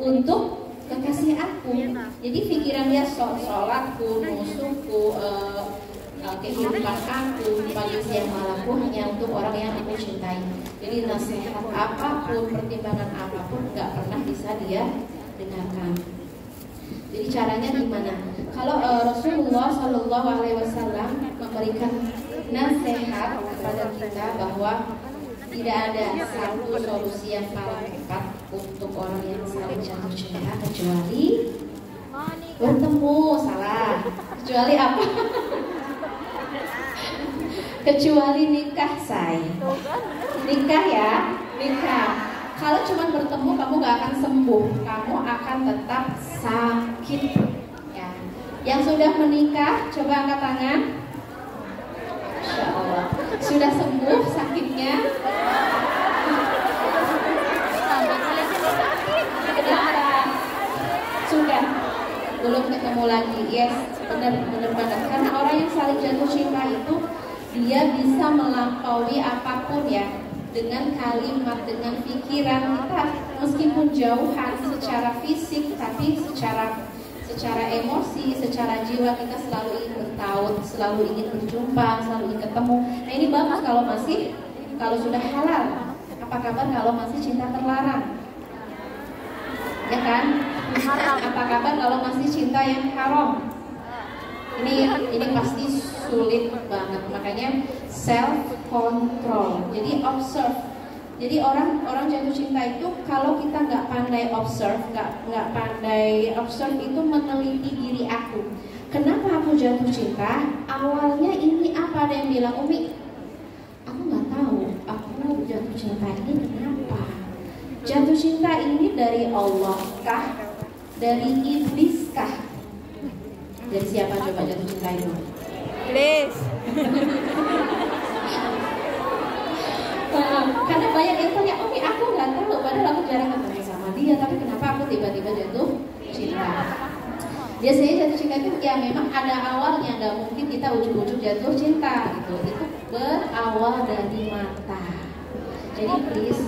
untuk kekasih aku. Jadi pikiran dia sholatku, nusukku, kehidupan aku, pagi siang malamku hanya untuk orang yang aku cintai. Jadi nasihat apapun, pertimbangan apapun nggak pernah bisa dia dengarkan. Jadi caranya gimana? Kalau Rasulullah Shallallahu Alaihi Wasallam memberikan nasihat kepada kita bahwa tidak ada satu solusi yang paling tepat untuk orang yang saling jatuh cinta kecuali bertemu. Salah. Kecuali apa? Kecuali nikah, nikah ya, nikah. Kalau cuma bertemu kamu gak akan sembuh, kamu akan tetap sakit ya. Yang sudah menikah coba angkat tangan. Masya Allah, sudah sembuh sakitnya? Sudah. ketemu lagi. Yes, benar banget. Karena orang yang saling jatuh cinta itu dia bisa melampaui apapun ya, dengan kalimat, dengan pikiran kita meskipun jauhan secara fisik, tapi secara emosi, secara jiwa kita selalu ingin bertaut, selalu ingin berjumpa, selalu ingin ketemu. Nah ini bagus kalau sudah halal. Apa kabar kalau masih cinta terlarang? Ya kan? Apa kabar kalau masih cinta yang haram? Ini pasti sulit banget. Makanya self control. Jadi observe. Jadi orang jatuh cinta itu kalau kita nggak pandai observe, nggak pandai observe itu meneliti diri aku. Kenapa aku jatuh cinta? Awalnya ini apa? Ada yang bilang, Umi, aku nggak tahu. Aku jatuh cinta ini kenapa? Jatuh cinta ini dari Allah kah? Dari iblis kah? Dari siapa coba jatuh cinta itu? Iblis. Karena banyak yang tanya, oke aku nggak tahu, padahal aku jarang ketemu sama dia, tapi kenapa aku tiba-tiba jatuh cinta? Biasanya jatuh cinta itu ya memang ada awalnya, nggak mungkin kita ujuk-ujuk jatuh cinta gitu. Itu berawal dari mata. Jadi please,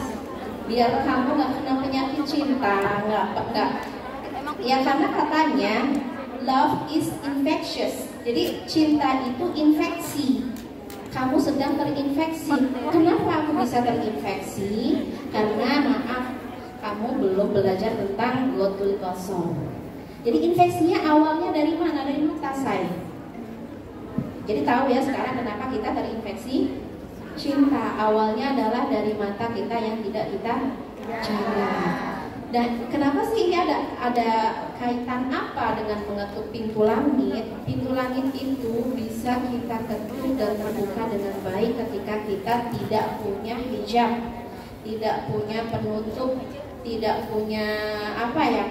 biar kamu nggak kena penyakit cinta, nggak. Ya karena katanya love is infectious. Jadi cinta itu infeksi. Kamu sedang terinfeksi. Kenapa aku bisa terinfeksi? Karena maaf, kamu belum belajar tentang Ghodul Basar. Jadi infeksinya awalnya dari mana? Dari mata saya. Jadi tahu ya sekarang kenapa kita terinfeksi cinta. Awalnya adalah dari mata kita yang tidak kita jaga. Dan kenapa sih ini ada kaitan apa dengan mengetuk pintu langit? Pintu langit itu bisa kita ketuk dan terbuka dengan baik ketika kita tidak punya hijab, tidak punya penutup, tidak punya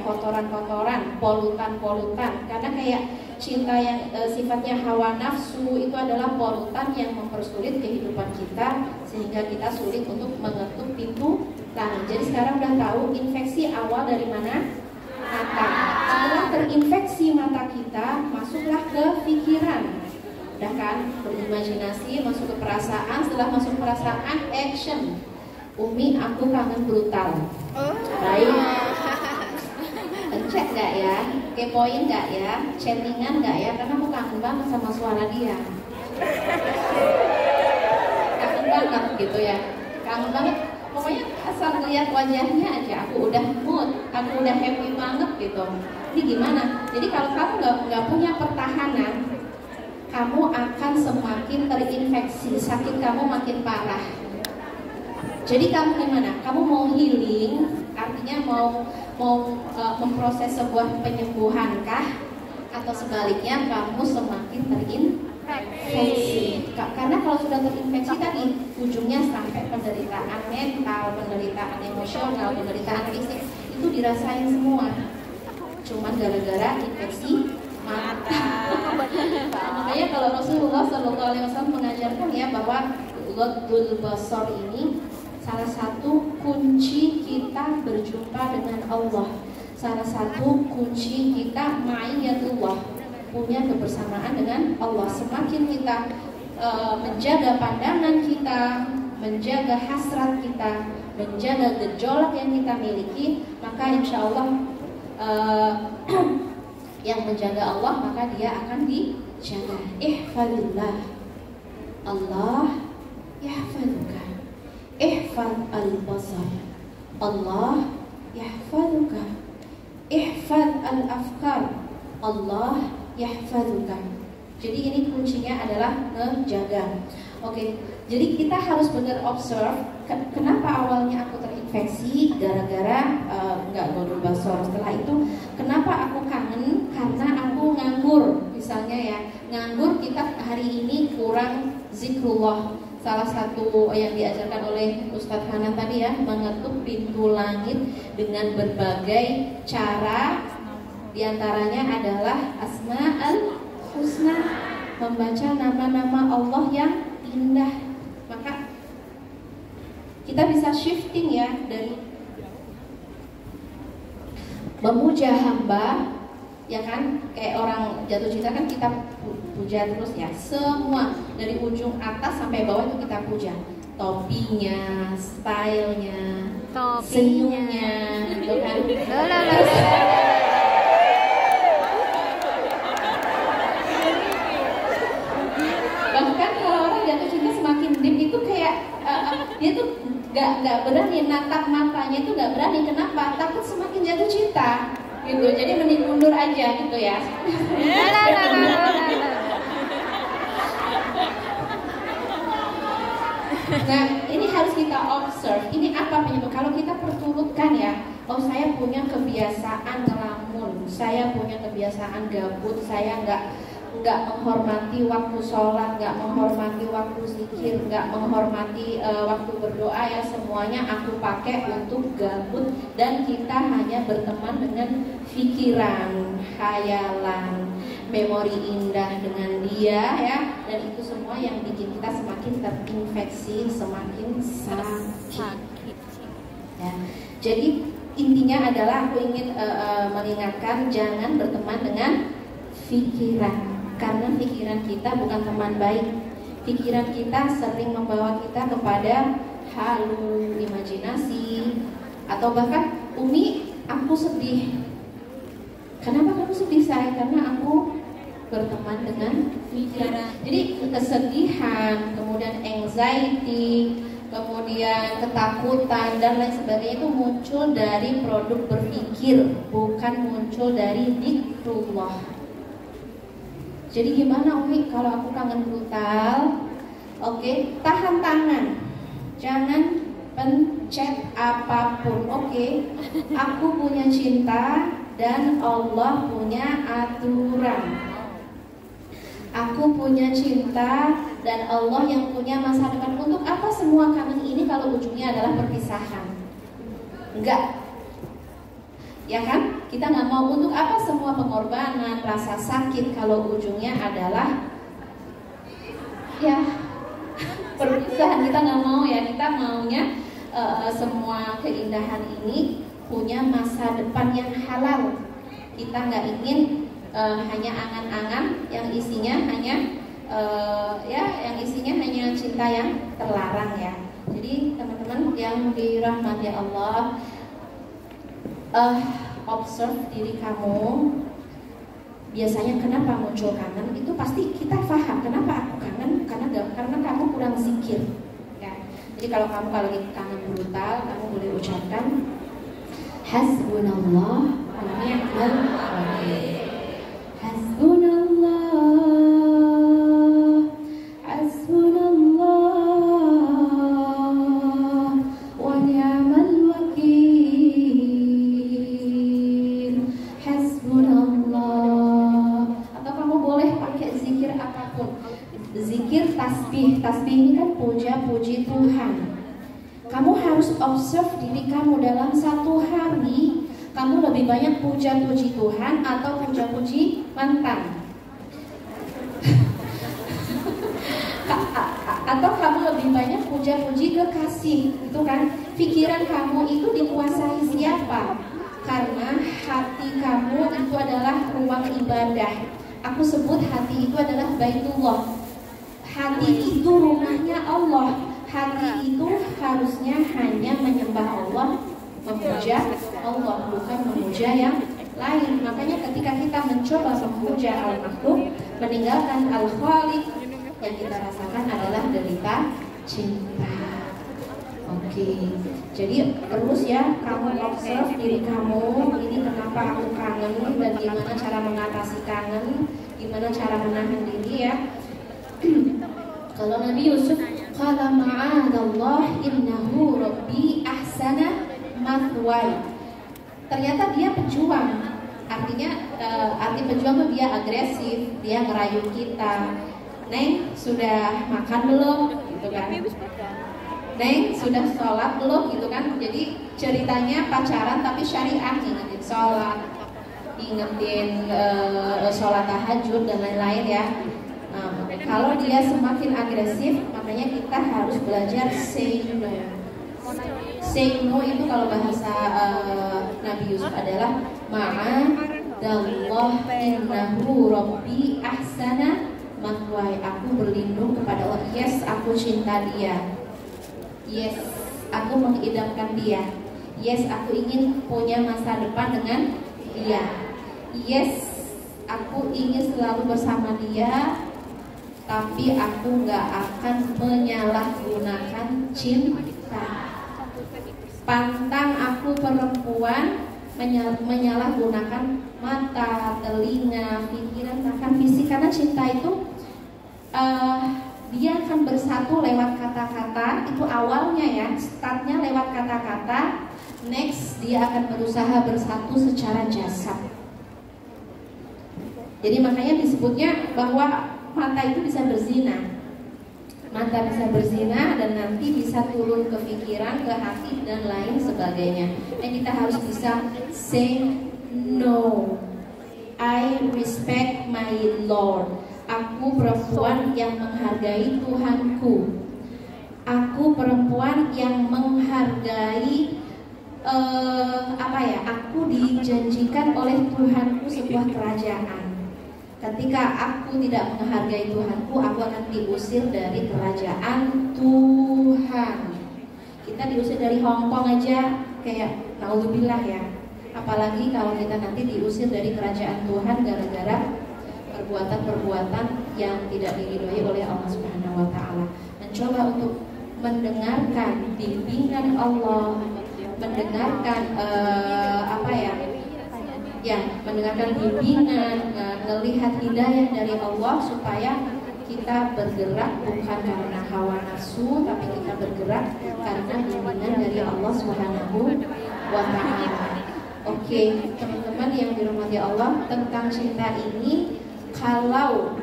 kotoran-kotoran, polutan-polutan. Karena kayak cinta yang sifatnya hawa nafsu itu adalah polutan yang mempersulit kehidupan kita sehingga kita sulit untuk mengetuk pintu langit. Jadi sekarang udah tahu infeksi awal dari mana? Mata. Setelah terinfeksi mata kita, masuklah ke pikiran. Udah kan? Berimajinasi, masuk ke perasaan. Setelah masuk perasaan, action. Umi, aku kangen brutal. Baik. Cek nggak ya? Kepoin nggak ya? Chattingan nggak ya? Karena aku kangen banget sama suara dia. Kangen banget gitu ya. Kangen banget. Pokoknya asal ngeliat wajahnya aja aku udah mood, aku udah happy banget gitu. Ini gimana? Jadi kalau kamu nggak punya pertahanan, kamu akan semakin terinfeksi, sakit kamu makin parah. Jadi kamu gimana? Kamu mau healing, artinya mau memproses sebuah penyembuhan kah? Atau sebaliknya kamu semakin terinfeksi? Karena kalau sudah terinfeksi tadi ujungnya sampai penderitaan mental, penderitaan emosional, penderitaan fisik itu dirasain semua. Cuman gara-gara infeksi mata. Makanya kalau Rasulullah SAW mengajarkan ya bahwa Ghodul Basar ini salah satu kunci kita berjumpa dengan Allah. Salah satu kunci kita ma'iyatullah, punya kebersamaan dengan Allah. Semakin kita menjaga pandangan kita, menjaga hasrat kita, menjaga gejolak yang kita miliki, maka insya Allah yang menjaga Allah maka dia akan dijaga. Ihfadillah, Allah yahfaduka. Ihfad al-basar, Allah yahfaduka. Ihfad al-afkar, Allah yahfaduka. Jadi ini kuncinya adalah menjaga. Oke, jadi kita harus benar observe. Kenapa awalnya aku terinfeksi gara-gara nggak Ghodul Basar. Setelah itu, kenapa aku kangen? Karena aku nganggur. Misalnya ya, nganggur kita hari ini kurang zikrullah. Salah satu yang diajarkan oleh Ustadz Hanan tadi ya, mengetuk pintu langit dengan berbagai cara. Di antaranya adalah Asma'ul Husna, membaca nama-nama Allah yang indah. Maka kita bisa shifting ya dari memuja hamba ya kan, kayak orang jatuh cinta kan kita puja terus ya, semua dari ujung atas sampai bawah itu kita puja, topinya, stylenya, senyumnya, gitu kan. Bahkan kalau orang jatuh cinta semakin deep itu kayak dia tuh nggak berani natap matanya, itu nggak berani. Kenapa? Takut semakin jatuh cinta gitu. Jadi mending mundur aja gitu ya. Nah, ini harus kita observe. Ini apa penyebab? Kalau kita perturutkan ya, oh saya punya kebiasaan ngelamun, saya punya kebiasaan gabut, saya nggak menghormati waktu sholat, nggak menghormati waktu zikir, nggak menghormati waktu berdoa, ya semuanya aku pakai untuk gabut, dan kita hanya berteman dengan pikiran, khayalan, memori indah dengan dia ya, dan itu semua yang bikin kita semakin terinfeksi, semakin sakit. Ya. Jadi intinya adalah aku ingin mengingatkan, jangan berteman dengan pikiran, karena pikiran kita bukan teman baik. Pikiran kita sering membawa kita kepada halu, imajinasi, atau bahkan, Umi, aku sedih. Kenapa kamu sedih, saya? Karena aku berteman dengan pikiran. Jadi kesedihan, kemudian anxiety, kemudian ketakutan dan lain sebagainya itu muncul dari produk berpikir, bukan muncul dari zikrullah. Jadi gimana Umi kalau aku kangen brutal? Oke, tahan tangan, jangan pencet apapun. Oke, aku punya cinta dan Allah punya aturan. Aku punya cinta dan Allah yang punya masa depan. Untuk apa semua kangen ini kalau ujungnya adalah perpisahan? Enggak, ya kan? Kita nggak mau. Untuk apa semua pengorbanan, rasa sakit kalau ujungnya adalah ya perpisahan? Kita nggak mau ya. Kita maunya semua keindahan ini punya masa depan yang halal. Kita nggak ingin hanya angan-angan yang isinya hanya yang isinya hanya cinta yang terlarang ya. Jadi teman-teman yang dirahmati Allah, observe diri kamu. Biasanya kenapa muncul kangen? Itu pasti kita paham. Kenapa aku kangen? Karena kamu kurang zikir. Ya. Jadi kalau kamu lagi kangen brutal, kamu boleh ucapkan Hasbunallah wa ni'mal wakil. Hasbunallah, hasbunallah wa ni'mal wakil. Hasbunallah. Atau kamu boleh pakai zikir apapun. Zikir tasbih. Tasbih ini kan puja-puji Tuhan. Kamu harus observe diri kamu dalam satu hari. Kamu lebih banyak puja-puji Tuhan atau puja-puji mantan? Atau kamu lebih banyak puja-puji kekasih? Itu kan pikiran kamu itu dikuasai siapa? Karena hati kamu itu adalah ruang ibadah. Aku sebut hati itu adalah Baitullah. Hati itu rumahnya Allah. Hati itu harusnya hanya menyembah Allah, memuja Allah, bukan memuja yang lain. Makanya ketika kita mencoba memuja al-makhluk, meninggalkan al-khaliq, yang kita rasakan adalah derita cinta. Oke. Jadi terus ya, kamu observe diri kamu. Ini kenapa aku kangen dan gimana cara mengatasi kangen, gimana cara menahan diri ya. Kalau Nabi Yusuf qala ma'adallah innahu rabbi ahsana mathwaya. Ternyata dia pejuang. Artinya arti pejuang itu dia agresif, dia ngerayu kita. Neng, sudah makan belum? Gitu kan. Neng, sudah sholat belum? Gitu kan. Jadi ceritanya pacaran tapi syariah, ingetin sholat, ingetin sholat tahajud dan lain-lain ya. Kalau dia semakin agresif, makanya kita harus belajar say no. Say no itu kalau bahasa Nabi Yusuf adalah dallah innahu rabbi ahsana mathwaya. Aku berlindung kepada Allah. Yes, aku cinta dia. Yes, aku mengidamkan dia. Yes, aku ingin punya masa depan dengan dia. Yes, aku ingin selalu bersama dia. Tapi aku gak akan menyalahgunakan cinta. Pantang aku perempuan menyalahgunakan mata, telinga, pikiran, bahkan fisik. Karena cinta itu dia akan bersatu lewat kata-kata. Itu awalnya ya, startnya lewat kata-kata. Next dia akan berusaha bersatu secara jasad. Jadi makanya disebutnya bahwa mata itu bisa berzina. Mata bisa berzina dan nanti bisa turun ke pikiran, ke hati dan lain sebagainya. Dan kita harus bisa say no. I respect my Lord. Aku perempuan yang menghargai Tuhanku. Aku perempuan yang menghargai aku dijanjikan oleh Tuhanku sebuah kerajaan. Ketika aku tidak menghargai Tuhanku, aku akan diusir dari kerajaan Tuhan. Kita diusir dari Hong Kong aja kayak naudzubillah ya. Apalagi kalau kita nanti diusir dari kerajaan Tuhan gara-gara perbuatan-perbuatan yang tidak diridhoi oleh Allah Subhanahu wa taala. Mencoba untuk mendengarkan bimbingan Allah, mendengarkan mendengarkan bimbingan, melihat hidayah dari Allah supaya kita bergerak bukan karena hawa nafsu, tapi kita bergerak karena bimbingan dari Allah Subhanahu wa taala. Oke, teman-teman yang dirahmati Allah, tentang cinta ini, kalau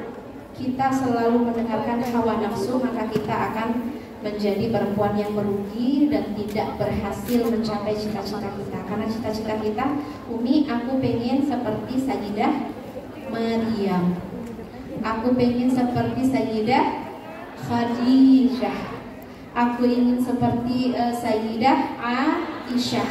kita selalu mendengarkan hawa nafsu, maka kita akan menjadi perempuan yang merugi dan tidak berhasil mencapai cita-cita kita. Karena cita-cita kita, Umi, aku pengen seperti Sayyidah Maryam, aku pengen seperti Sayyidah Khadijah, aku ingin seperti Sayyidah Aisyah,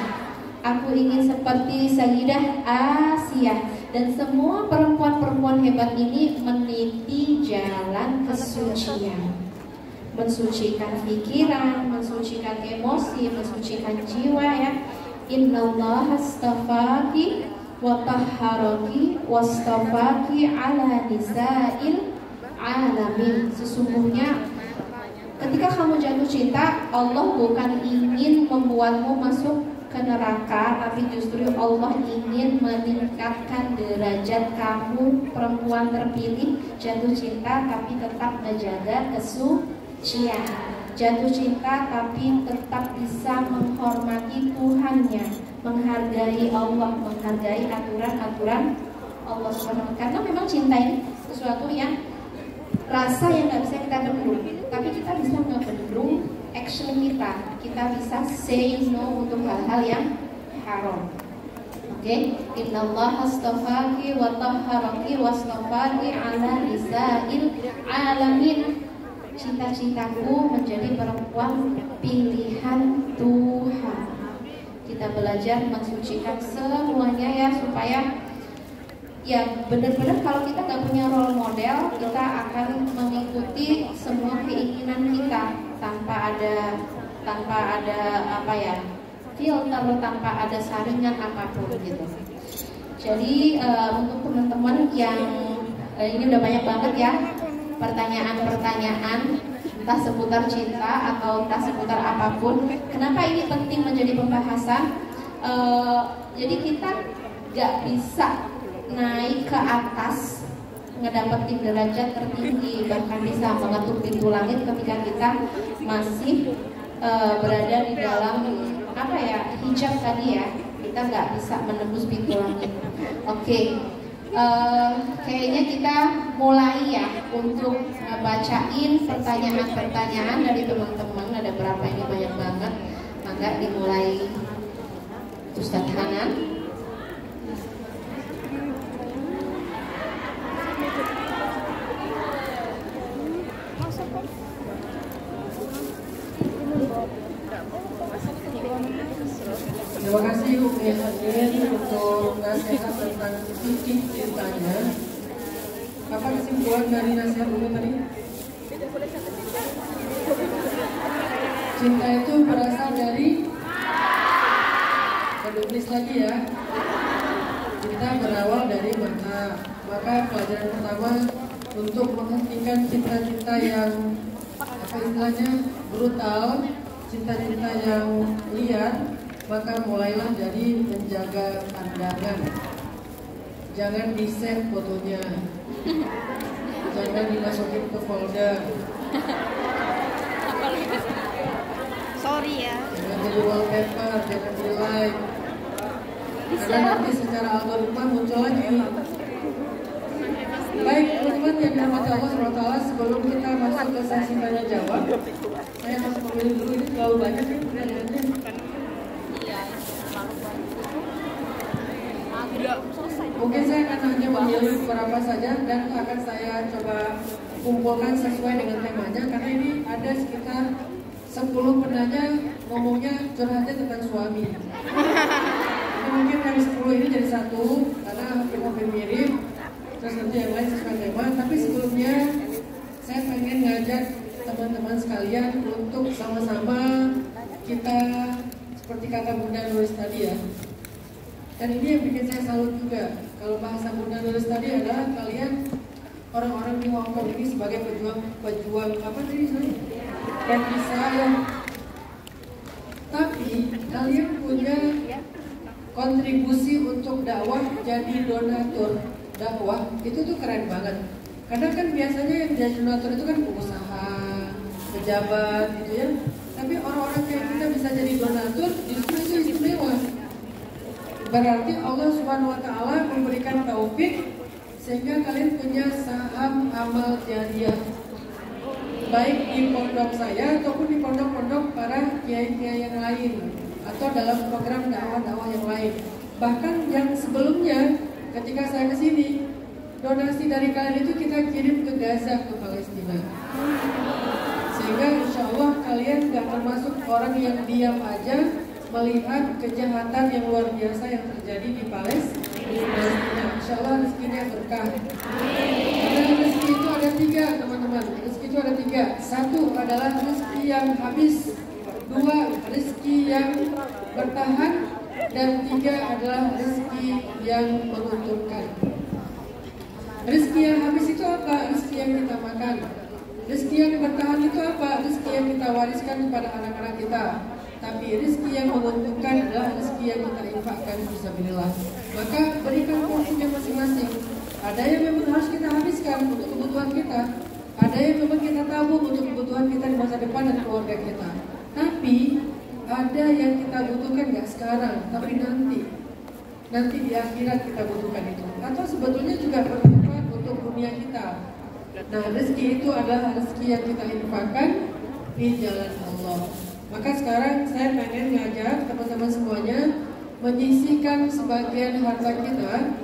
aku ingin seperti Sayyidah Asiyah. Dan semua perempuan-perempuan hebat ini meniti jalan kesucian, mensucikan pikiran, mensucikan emosi, mensucikan jiwa ya. Innallaha astafaki wa tahharaki wastafaki ala nisa'il alamin. Sesungguhnya ketika kamu jatuh cinta, Allah bukan ingin membuatmu masuk ke neraka, tapi justru Allah ingin meningkatkan derajat kamu. Perempuan terpilih jatuh cinta tapi tetap menjaga kesucian, jatuh cinta tapi tetap bisa menghormati Tuhannya, menghargai Allah, menghargai aturan-aturan Allah SWT. Karena memang cinta ini sesuatu yang rasa yang nggak bisa kita bendung, tapi kita bisa ngebendung action kita. Kita bisa say no untuk hal-hal yang haram. Oke, innallaha astafaki wa tahharaki wastafaki ala nisa'il alamin. Cita-citaku menjadi perempuan pilihan Tuhan. Kita belajar mensucikan semuanya ya, supaya ya benar-benar kalau kita nggak punya role model, kita akan mengikuti semua keinginan kita tanpa ada filter, tanpa ada saringan apapun gitu. Jadi untuk teman-teman yang ini udah banyak banget ya pertanyaan-pertanyaan, entah seputar cinta atau entah seputar apapun. Kenapa ini penting menjadi pembahasan? Jadi kita nggak bisa naik ke atas, ngedapetin derajat tertinggi, bahkan bisa mengetuk pintu langit ketika kita masih berada di dalam hijab tadi ya. Kita nggak bisa menembus pintu langit. Oke. Kayaknya kita mulai ya untuk bacain pertanyaan-pertanyaan dari teman-teman. Ada berapa ini, banyak banget. Maka dimulai Ustadz Hanan. Terima kasih Umi Hanin untuk nasihat tentang fikih cintanya. Apa kesimpulan dari nasihat Umi tadi? Cinta itu berasal dari menulis lagi ya. Cinta berawal dari mata. Maka pelajaran pertama untuk menghentikan cinta-cinta yang apa istilahnya brutal, cinta-cinta yang liar, maka mulailah dari menjaga pandangan. Jangan di-save fotonya, jangan dimasukin ke folder. Sorry ya. Jangan jadi wallpaper, jangan di like. Karena nanti secara algoritma muncul lagi. Baik teman-teman yang dirahmati Allah SWT, sebelum kita masuk ke sesi tanya jawab, saya harus memilih dulu, ini terlalu banyak ya pertanyaannya. Mungkin saya akan hanya memilih beberapa saja dan akan saya coba kumpulkan sesuai dengan temanya, karena ini ada sekitar 10 penanya ngomongnya curhatnya tentang suami. Jadi mungkin dari 10 ini jadi satu karena hampir mirip, terus nanti yang lain sesuai tema. Tapi sebelumnya saya pengen ngajak teman-teman sekalian untuk sama-sama kita seperti kata Bunda Nuris tadi ya. Dan ini yang bikin saya salut juga. Kalau bahasa Bunda Nuris tadi adalah kalian orang-orang di Hong Kong ini sebagai pejuang apa sih dan bisa ya. Tapi kalian punya kontribusi untuk dakwah, jadi donatur dakwah itu tuh keren banget. Karena kan biasanya yang jadi donatur itu kan pengusaha, pejabat gitu ya. Tapi orang-orang kayak kita bisa jadi donatur justru itu istimewa. Berarti Allah Subhanahu wa taala memberikan taufik sehingga kalian punya saham amal jariah. Baik di pondok saya ataupun di pondok-pondok para kiai-kiai yang lain atau dalam program dakwah-dakwah yang lain. Bahkan yang sebelumnya ketika saya ke sini, donasi dari kalian itu kita kirim ke Gaza, ke Palestina. Sehingga insya Allah kalian gak termasuk orang yang diam aja melihat kejahatan yang luar biasa yang terjadi di Palestina. Insya Allah rezekinya berkah. Karena rezeki itu ada 3 teman-teman. Rezeki itu ada 3. 1 adalah rezeki yang habis, 2 rezeki yang bertahan, dan 3 adalah rezeki yang menguntungkan. Rezeki yang habis itu apa? Rezeki yang kita makan. Rezeki yang bertahan itu apa? Rezeki yang kita wariskan kepada anak-anak kita. Tapi rezeki yang menguntungkan adalah rezeki yang kita infakkan fisabilillah. Maka berikan porsinya masing-masing. Ada yang memang harus kita habiskan untuk kebutuhan kita. Ada yang memang kita tabung untuk kebutuhan kita di masa depan dan keluarga kita. Tapi ada yang kita butuhkan nggak sekarang, tapi nanti di akhirat kita butuhkan itu. Atau sebetulnya juga bermanfaat untuk dunia kita. Nah, rezeki itu adalah rezeki yang kita infakkan di jalan Allah. Maka sekarang saya pengen ngajak teman-teman semuanya menyisihkan sebagian harta kita.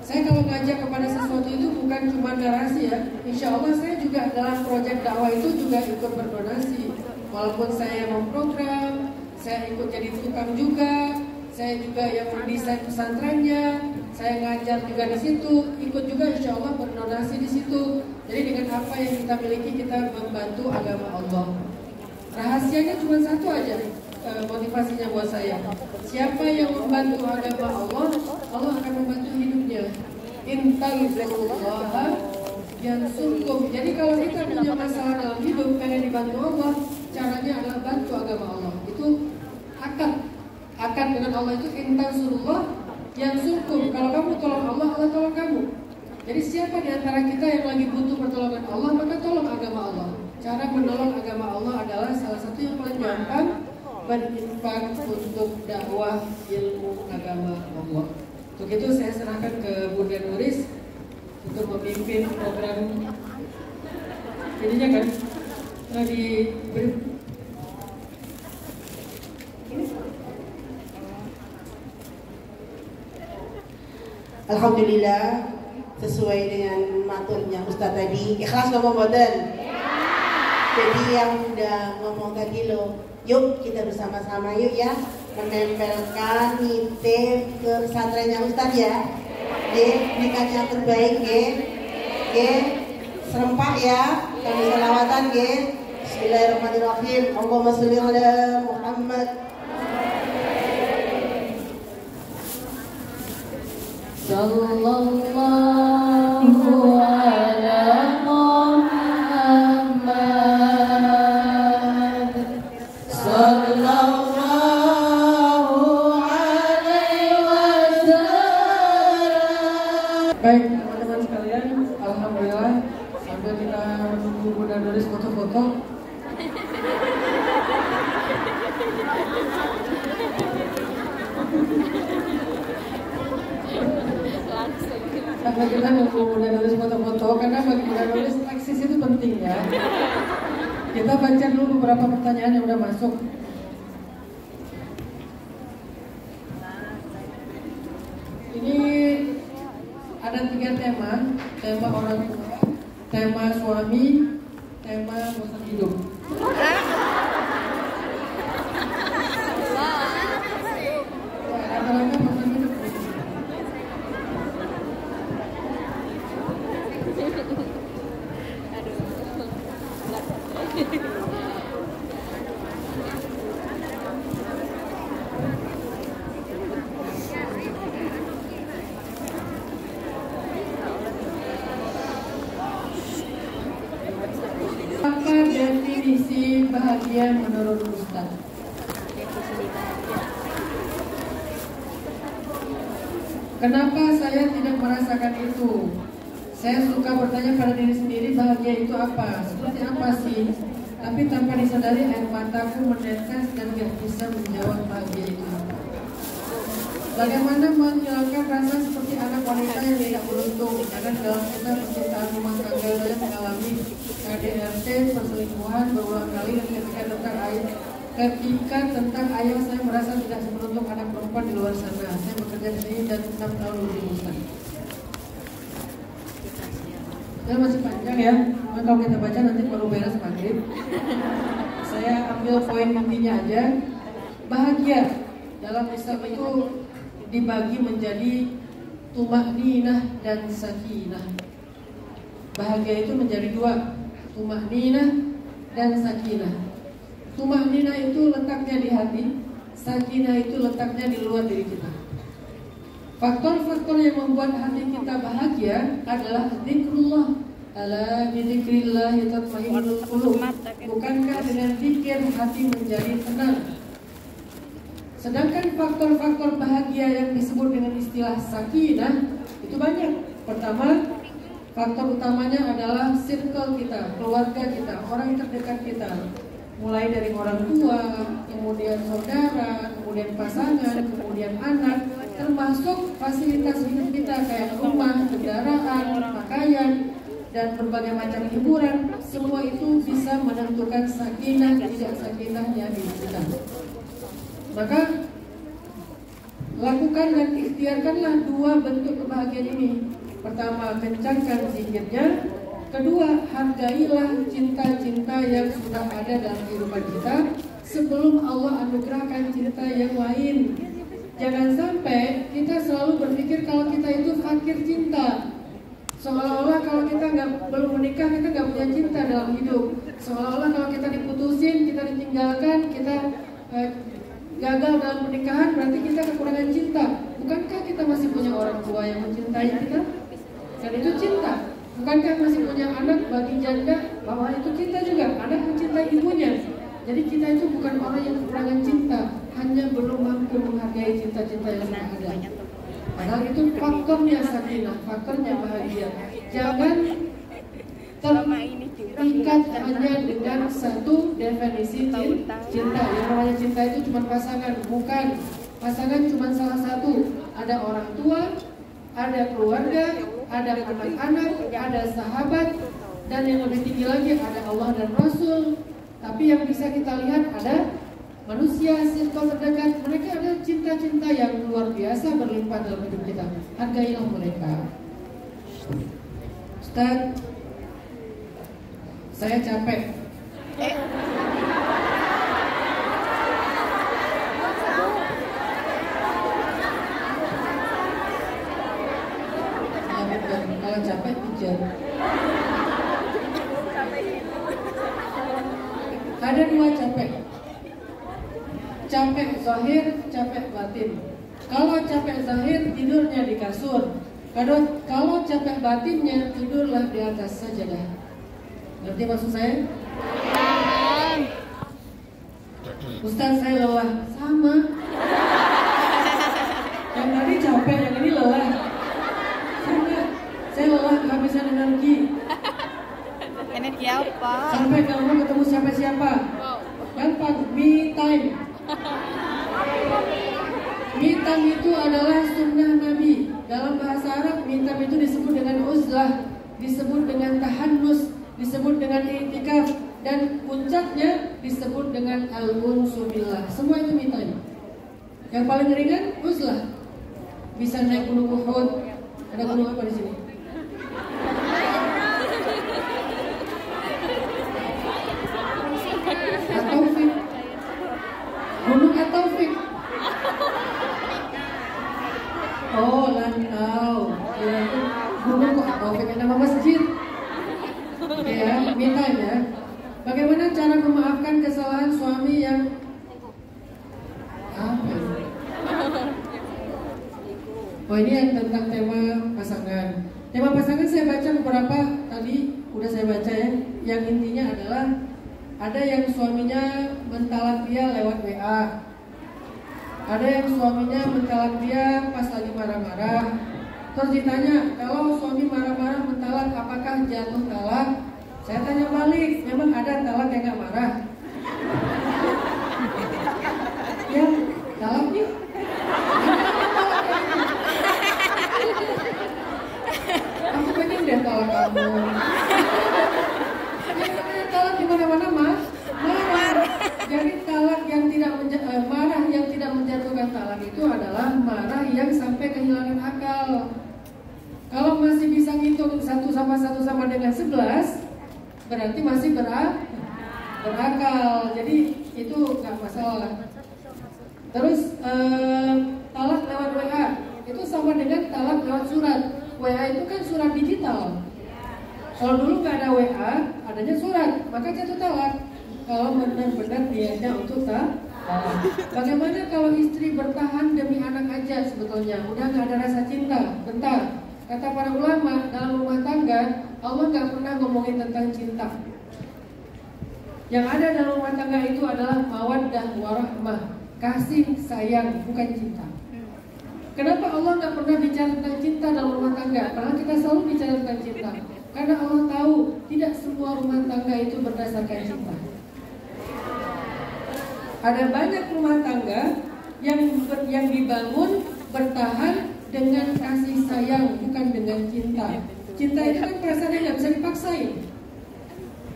Saya kalau ngajak kepada sesuatu itu bukan cuma narasi ya. Insya Allah saya juga dalam proyek dakwah itu juga ikut berdonasi. Walaupun saya memprogram, saya ikut jadi tukang juga, saya juga yang mendesain pesantrennya, saya ngajar juga di situ, ikut juga insya Allah berdonasi di situ. Jadi dengan apa yang kita miliki kita membantu agama Allah. Rahasianya cuma satu aja, motivasinya buat saya. Siapa yang membantu agama Allah, Allah akan membantu hidupnya. Intanzurullaha yansurkum. Jadi kalau kita punya masalah dalam hidup, pengen dibantu Allah, caranya adalah bantu agama Allah. Itu akad dengan Allah itu intanzurullah yansurkum. Kalau kamu tolong Allah, Allah tolong kamu. Jadi siapa di antara kita yang lagi butuh pertolongan Allah, maka tolong agama Allah. Cara menolong agama Allah adalah salah satu yang paling gampang, berinfak untuk dakwah ilmu agama Allah. Untuk itu saya serahkan ke Bunda Nuris untuk memimpin program ininya kan. Alhamdulillah, sesuai dengan maturnya Ustaz tadi, ikhlas ngomong boten. Jadi yang udah ngomong tadi loh, yuk kita bersama-sama yuk ya menempelkan nitip ke pesantrennya Ustadz ya. Berikan yang terbaik serempak ya, kami selawatan Bismillahirrahmanirrahim. Allahumma sholli ala Muhammad. Sallallahu ala Muhammad. Sallallahu alaihi wasallam. Baik teman-teman sekalian, alhamdulillah sambil kita menunggu Bunda Doris foto-foto. Karena kita nunggu Bunda Doris foto-foto, karena bagi Bunda Doris eksis itu penting ya. Kita baca dulu beberapa pertanyaan yang udah masuk. Ini ada 3 tema, tema orang tua, tema suami, tema bosan hidup. Rata-rata bosan hidup. Apa definisi bahagia menurut Ustaz? Kenapa saya tidak merasakan itu? Saya suka bertanya pada diri sendiri, bahagia itu apa? Seperti apa sih? Tapi tanpa disadari air mataku menetes dan gak bisa menjawab bahagia itu. Bagaimana menghilangkan rasa seperti anak wanita yang tidak beruntung? Karena dalam kisah percintaan rumah tangga saya mengalami KDRT, perselingkuhan berulang kali, dan ketika tentang ayah saya merasa tidak seberuntung anak perempuan di luar sana. Saya bekerja di sini dan 6 tahun lebih besar. Dan masih panjang ya, nah, kalau kita baca nanti baru beres maghrib. Saya ambil poin intinya aja. Bahagia dalam Islam itu dibagi menjadi tumakninah dan sakinah. Bahagia itu menjadi 2, tumakninah dan sakinah. Tumakninah itu letaknya di hati, sakinah itu letaknya di luar diri kita. Faktor-faktor yang membuat hati kita bahagia adalah zikrullah. Ala bizikrillah tatma'innul qulub. Bukankah dengan zikir hati menjadi tenang? Sedangkan faktor-faktor bahagia yang disebut dengan istilah sakinah itu banyak. Pertama, faktor utamanya adalah circle kita, keluarga kita, orang terdekat kita. Mulai dari orang tua, kemudian saudara, kemudian pasangan, kemudian anak, termasuk fasilitas hidup kita kayak rumah, kendaraan, pakaian, dan berbagai macam hiburan. Semua itu bisa menentukan sakinah tidak sakinahnya di kita. Maka lakukan dan ikhtiarkanlah 2 bentuk kebahagiaan ini. Pertama, kencangkan zikirnya. Kedua, hargailah cinta-cinta yang sudah ada dalam kehidupan kita sebelum Allah anugerahkan cinta yang lain. Jangan sampai kita selalu berpikir kalau kita itu fakir cinta. Seolah-olah kalau kita belum menikah, kita nggak punya cinta dalam hidup. Seolah-olah kalau kita diputusin, kita ditinggalkan, kita gagal dalam pernikahan, berarti kita kekurangan cinta. Bukankah kita masih punya orang tua yang mencintai kita? Dan itu cinta. Bukankah masih punya anak bagi janda, bahwa itu cinta juga, anak mencintai ibunya. Jadi kita itu bukan orang yang kekurangan cinta, hanya belum mampu menghargai cinta-cinta yang sudah ada. Padahal itu faktornya sakinah, faktornya bahagia. Jangan terikat hanya dengan satu definisi cinta. Yang namanya cinta itu cuma pasangan, bukan. Pasangan cuma salah satu. Ada orang tua, ada keluarga, ada anak-anak, ada sahabat, dan yang lebih tinggi lagi ada Allah dan Rasul. Tapi yang bisa kita lihat ada manusia, circle terdekat. Mereka ada cinta-cinta yang luar biasa berlimpah dalam hidup kita. Hargailah mereka. Ustaz, saya capek Kalau capek pijar. Ada dua capek. Capek zahir, capek batin. Kalau capek zahir tidurnya di kasur. Kalau capek batinnya tidurlah di atas sajadah. Ngerti maksud saya? Ustaz, saya lelah. Sama. Yang tadi capek, yang ini lelah. Sama. Saya lelah kehabisan energi. Energi apa? Sampai gak mau ketemu siapa-siapa. Gampang, me time. Me time itu adalah sunnah Nabi. Dalam bahasa Arab, me time itu disebut dengan uzlah, disebut dengan tahannus, disebut dengan i'tikaf, dan puncaknya disebut dengan al-unsu billah. Semua itu me time. Yang paling ringan uzlah. Bisa naik gunung Uhud. Ada gunung apa di sini? At-Taufik. Gunung At-Taufik. Oh, Lantau. Ya, gunung kok At-Taufik, nama masjid. Ya, me time ya. Bagaimana cara memaafkan kesalahan suami yang apa? Oh, ini yang tentang tema pasangan. Tema pasangan saya baca beberapa tadi, udah saya baca ya. Yang intinya adalah ada yang suaminya mentalak dia lewat WA. Ada yang suaminya mentalak dia pas lagi marah-marah. Terus ditanya, kalau suami marah-marah mentalak, apakah jatuh talak? Saya tanya balik, memang ada talak yang gak marah? Ya, talak yuk. Aku pengen deh talak kamu. Talak di mana-mana mas, marah. Jadi talak yang tidak marah yang tidak menjatuhkan talak itu adalah marah yang sampai kehilangan akal. Kalau masih bisa ngitung 1 sama dengan 11, berarti masih berakal. Jadi itu nggak masalah. Terus talak lewat WA itu sama dengan talak lewat surat. WA itu kan surat digital. Kalau dulu nggak ada WA, adanya surat, maka jatuh talak. Kalau benar-benar niatnya untuk talak. Bagaimana kalau istri bertahan demi anak aja sebetulnya, udah nggak ada rasa cinta? Bentar, kata para ulama dalam rumah tangga, Allah nggak pernah ngomongin tentang cinta. Yang ada dalam rumah tangga itu adalah mawaddah warahmah, kasih sayang, bukan cinta. Kenapa Allah nggak pernah bicara tentang cinta dalam rumah tangga? Padahal kita selalu bicara tentang cinta. Karena Allah tahu tidak semua rumah tangga itu berdasarkan cinta. Ada banyak rumah tangga yang dibangun bertahan dengan kasih sayang, bukan dengan cinta. Cinta itu kan perasaan yang nggak bisa dipaksain.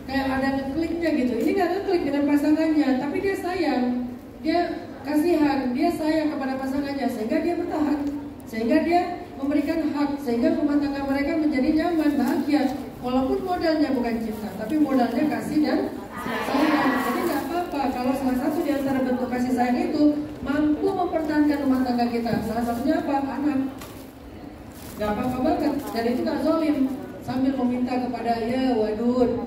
Kayak ada ngekliknya gitu. Ini nggak ngeklik dengan pasangannya, tapi dia sayang, dia kasihan, dia sayang kepada pasangannya, sehingga dia bertahan, sehingga dia memberikan hak, sehingga rumah tangga mereka menjadi nyaman, bahagia. Walaupun modalnya bukan cinta, tapi modalnya kasih dan sayang. Jadi nggak apa-apa kalau salah satu di antara bentuk kasih sayang itu mampu mempertahankan rumah tangga kita. Salah satunya apa? Anak. Nggak apa-apa banget. Dan itu nggak zalim. Sambil meminta kepada ya wadud,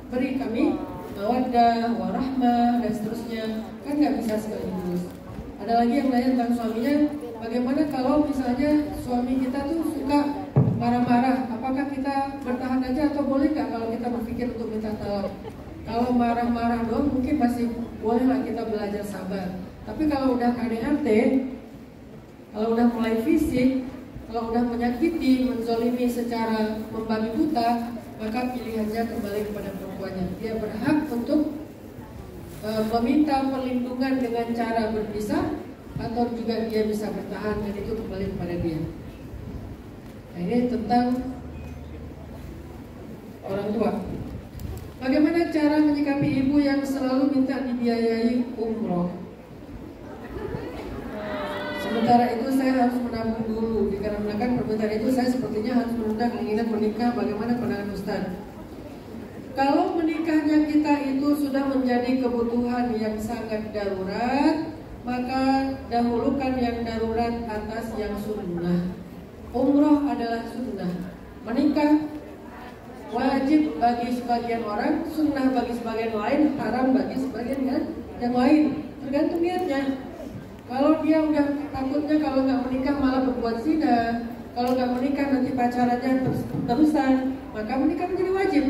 beri kami mawaddah, warahmah dan seterusnya. Kan nggak bisa sekaligus. Ada lagi yang lain tentang suaminya. Bagaimana kalau misalnya suami kita tuh suka marah-marah? Apakah kita bertahan aja atau boleh nggak kalau kita berpikir untuk minta talak? Kalau marah-marah doang mungkin masih bolehlah kita belajar sabar. Tapi kalau udah KDRT, kalau udah mulai fisik, kalau udah menyakiti, menzolimi secara membabi buta, maka pilihannya kembali kepada perempuannya. Dia berhak untuk meminta perlindungan dengan cara berpisah, atau juga dia bisa bertahan, dan itu kembali kepada dia. Nah, ini tentang orang tua. Bagaimana cara menyikapi ibu yang selalu minta dibiayai umroh? Sementara itu saya harus menabung dulu, dikarenakan permintaan itu saya sepertinya harus menunda keinginan menikah. Bagaimana pandangan Ustaz? Kalau menikahnya kita itu sudah menjadi kebutuhan yang sangat darurat, maka dahulukan yang darurat atas yang sunnah. Umroh adalah sunnah. Menikah wajib bagi sebagian orang, sunnah bagi sebagian lain, haram bagi sebagian yang lain. Tergantung niatnya. Kalau dia udah takutnya kalau nggak menikah malah berbuat zina, kalau nggak menikah nanti pacarannya terusan, maka menikah menjadi wajib.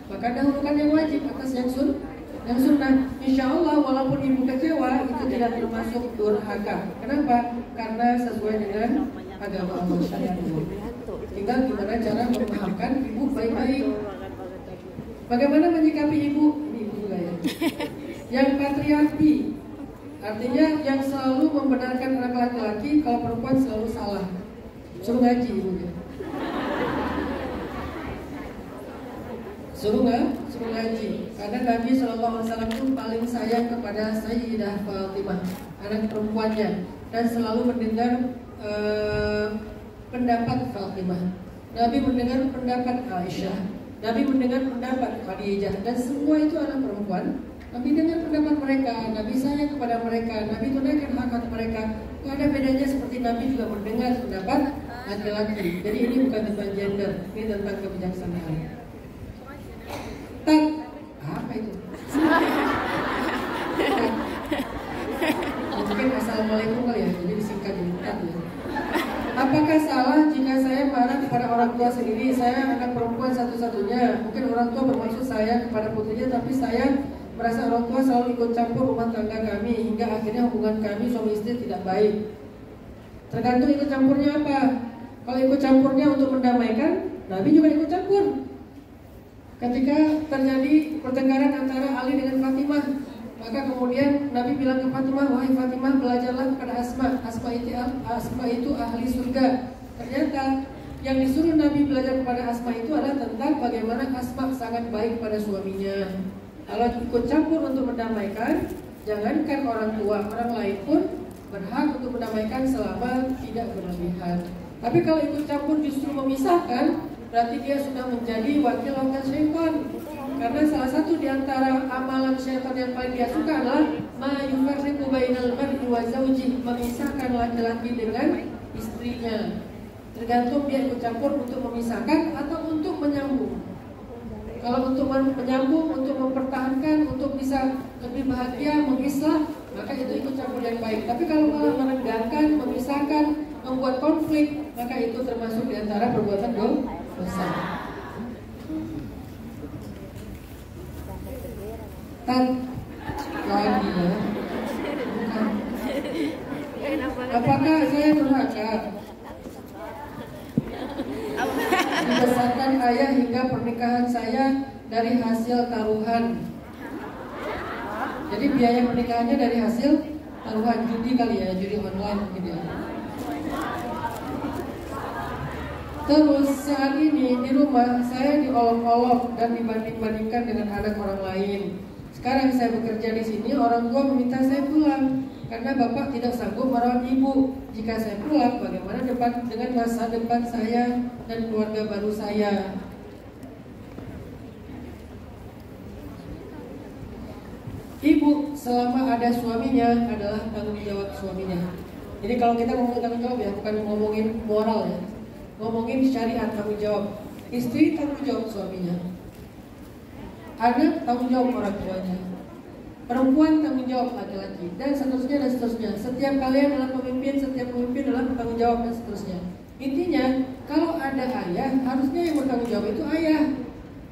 Maka dahulukan yang wajib atas yang sunnah. Insya Allah walaupun ibu kecewa itu tidak termasuk durhaka. Kenapa? Karena sesuai dengan agama Allah syariat. Tinggal gimana cara memahamkan ibu baik-baik. Bagaimana menyikapi ibu? Ini ibu juga ya. Yang patriarki, artinya yang selalu membenarkan anak laki-laki, kalau perempuan selalu salah. Suruh ngaji ibunya. Suruh ngaji. Karena Nabi SAW itu paling sayang kepada Sayyidah Fatimah, anak perempuannya, dan selalu mendengar pendapat Fatimah. Nabi mendengar pendapat Aisyah, Nabi mendengar pendapat Khadijah, dan semua itu anak perempuan. Nabi dengar pendapat mereka, Nabi sayang kepada mereka, Nabi tunaikan hak mereka. Tidak ada bedanya seperti Nabi juga mendengar pendapat laki-laki. Jadi ini bukan tentang gender, ini tentang kebijaksanaan. Apa itu? Mungkin assalamualaikum kali ya, jadi disingkat jadi tat ya. Apakah salah jika saya marah kepada orang tua sendiri? Saya anak perempuan satu-satunya. Mungkin orang tua bermaksud saya kepada putrinya, tapi saya merasa orang tua selalu ikut campur rumah tangga kami, hingga akhirnya hubungan kami suami istri tidak baik. Tergantung ikut campurnya apa. Kalau ikut campurnya untuk mendamaikan, Nabi juga ikut campur. Ketika terjadi pertengkaran antara Ali dengan Fatimah, maka kemudian Nabi bilang ke Fatimah, wahai Fatimah, belajarlah kepada Asma. Asma itu ahli surga. Ternyata yang disuruh Nabi belajar kepada Asma itu adalah tentang bagaimana Asma sangat baik pada suaminya. Kalau ikut campur untuk mendamaikan, jangankan orang tua, orang lain pun berhak untuk mendamaikan selama tidak berlebihan. Tapi kalau ikut campur justru memisahkan, berarti dia sudah menjadi wakil-wakil syaitan. Karena salah satu di antara amalan syaitan yang paling dia suka adalah ma yufarriqu bainal mar'i wa zawjihi, memisahkan laki-laki dengan istrinya. Tergantung dia ikut campur untuk memisahkan atau untuk menyambung. Kalau untuk menyambung, untuk mempertahankan, untuk bisa lebih bahagia, mengislah, maka itu ikut campur yang baik. Tapi kalau malah merenggangkan, memisahkan, membuat konflik, maka itu termasuk di antara perbuatan dosa. Lagi ya. Apakah saya durhaka? Dibesarkan ayah hingga pernikahan saya dari hasil taruhan. Jadi biaya pernikahannya dari hasil taruhan judi kali ya, judi online mungkin ya. Terus saat ini di rumah saya diolok-olok dan dibanding-bandingkan dengan anak orang lain. Sekarang saya bekerja di sini, orang tua meminta saya pulang karena bapak tidak sanggup merawat ibu. Jika saya pulang, bagaimana dengan masa depan saya dan keluarga baru saya? Ibu selama ada suaminya adalah tanggung jawab suaminya. Jadi kalau kita ngomongin tanggung jawab ya, bukan ngomongin moral ya, ngomongin syariat tanggung jawab. Istri tanggung jawab suaminya, anak tanggung jawab orang tuanya, perempuan tanggung jawab laki-laki, dan seterusnya dan seterusnya. Setiap kalian adalah pemimpin, setiap pemimpin adalah bertanggung jawab dan seterusnya. Intinya kalau ada ayah, harusnya yang bertanggung jawab itu ayah,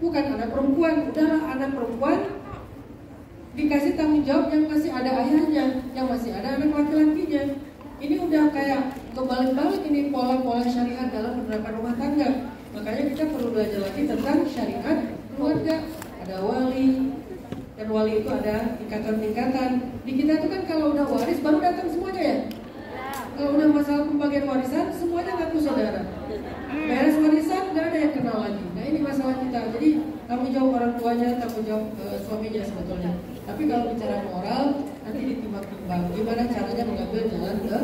bukan anak perempuan. Udahlah anak perempuan dikasih tanggung jawab yang masih ada ayahnya, yang masih ada anak laki-lakinya. Ini udah kayak kebalik-balik ini pola-pola syariat dalam penerapan rumah tangga. Makanya kita perlu belajar lagi tentang syariat keluarga. Ada wali, dan wali itu ada tingkatan-tingkatan. Di kita itu kan kalau udah waris baru datang semuanya ya. Kalau udah masalah pembagian warisan, semuanya ngaku saudara. Beres warisan nggak ada yang kenal lagi. Nah ini masalah kita. Jadi tanggung jawab orang tuanya, tanggung jawab suaminya sebetulnya. Tapi kalau bicara moral, nanti ditimbang-timbang gimana caranya mengambil jalan ke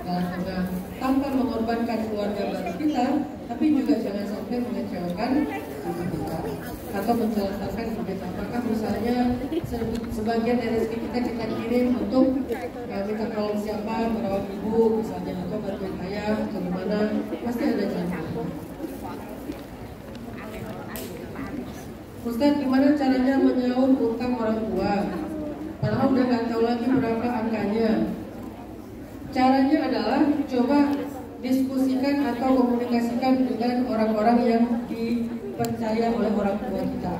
jalan tengah tanpa mengorbankan keluarga baru kita, tapi juga jangan sampai mengecewakan hidup kita atau mencelakakan hidup kita. Apakah misalnya sebagian dari rezeki kita kirim untuk minta tolong siapa, merawat ibu misalnya, atau bantuin ayah atau gimana, pasti ada jalan. Ustaz, gimana caranya menyaur utang orang tua? Padahal udah nggak tahu lagi berapa angkanya. Caranya adalah coba diskusikan atau komunikasikan dengan orang-orang yang dipercaya oleh orang tua kita.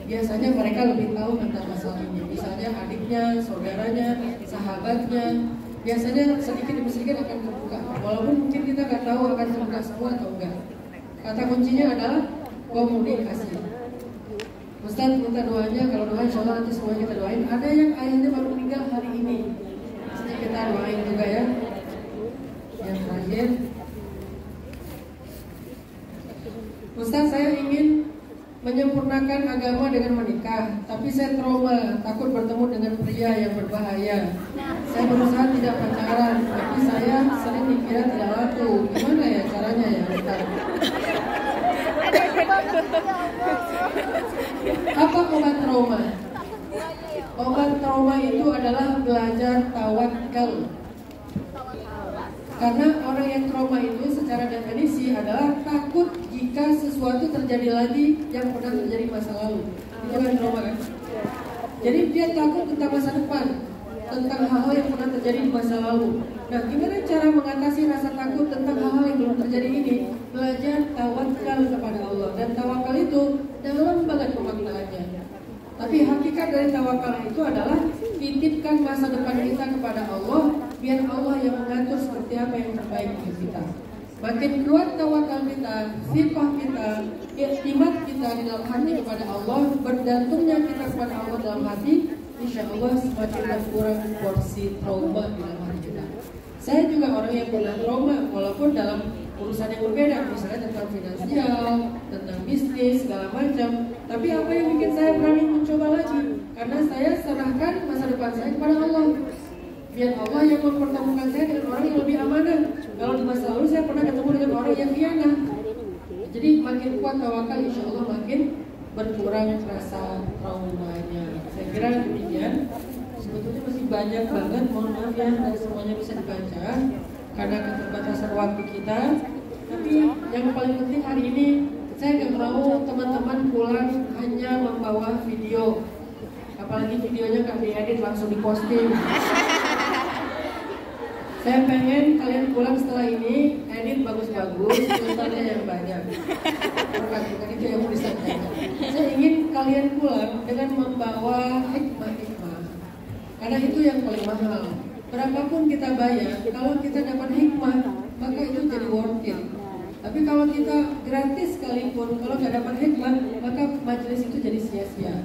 Biasanya mereka lebih tahu tentang masalah ini. Misalnya adiknya, saudaranya, sahabatnya. Biasanya sedikit demi sedikit akan terbuka. Walaupun mungkin kita nggak tahu akan terbuka semua atau enggak. Kata kuncinya adalah komunikasi. Ustaz minta doanya, kalau doa insya Allah nanti semuanya kita doain. Ada yang ayahnya baru meninggal hari ini, pasti kita doain juga ya. Yang terakhir, Ustaz, saya ingin menyempurnakan agama dengan menikah, tapi saya trauma, takut bertemu dengan pria yang berbahaya. Saya berusaha tidak pacaran, tapi saya sering dikira tidak laku. Gimana ya caranya ya Ustaz? Apa obat trauma? Obat trauma itu adalah belajar tawakal. Karena orang yang trauma itu secara definisi adalah takut jika sesuatu terjadi lagi yang pernah terjadi masa lalu. Itu kan trauma kan? Jadi dia takut tentang masa depan, tentang hal-hal yang pernah terjadi di masa lalu. Nah, gimana cara mengatasi rasa takut tentang hal-hal yang belum terjadi ini? Belajar tawakal kepada Allah. Dan tawakal itu dalam banget pemaknaannya. Tapi hakikat dari tawakal itu adalah titipkan masa depan kita kepada Allah, biar Allah yang mengatur seperti apa yang terbaik untuk kita. Makin kuat tawakal kita, sifat kita, iktimat kita di dalam hati kepada Allah, bergantungnya kita kepada Allah dalam hati, insya Allah semakin berkurang porsi trauma di dalam hati kita. Saya juga orang yang pernah trauma, walaupun dalam urusan yang berbeda, misalnya tentang finansial, tentang bisnis, segala macam. Tapi apa yang bikin saya berani mencoba lagi? Karena saya serahkan masa depan saya kepada Allah. Biar Allah yang mempertemukan saya dengan orang yang lebih amanah. Kalau di masa lalu saya pernah ketemu dengan orang yang khianat. Jadi makin kuat tawakal, insya Allah makin berkurang rasa traumanya. Saya kira demikian. Sebetulnya masih banyak banget, mohon maaf ya, dan semuanya bisa dibaca karena keterbatasan waktu kita. Tapi yang paling penting hari ini, saya nggak mau teman-teman pulang hanya membawa video, apalagi videonya nggak diedit langsung diposting. Saya pengen kalian pulang setelah ini edit bagus-bagus, filternya yang banyak. Bukan itu yang mau disampaikan. Saya ingin kalian pulang dengan membawa hikmah-hikmah, karena itu yang paling mahal. Berapapun kita bayar, kalau kita dapat hikmah, maka itu jadi worth it. Tapi kalau kita gratis sekalipun, kalau nggak dapat hikmah, maka majelis itu jadi sia-sia.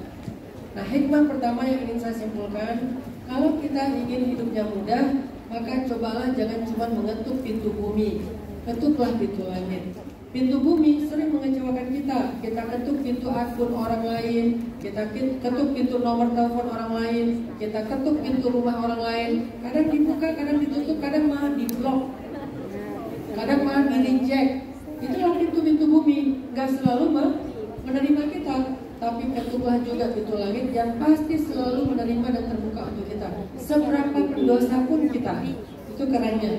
Nah, hikmah pertama yang ingin saya simpulkan, kalau kita ingin hidupnya mudah, maka cobalah jangan cuma mengetuk pintu bumi, ketuklah pintu langit. Pintu bumi sering mengecewakan kita. Kita ketuk pintu akun orang lain, kita ketuk pintu nomor telepon orang lain, kita ketuk pintu rumah orang lain. Kadang dibuka, kadang ditutup, kadang malah diblok, kadang malah di-reject. Itulah pintu-pintu bumi, gak selalu menerima kita. Tapi ketuklah juga pintu langit yang pasti selalu menerima dan terbuka untuk kita. Seberapa pendosa pun kita, itu kerennya.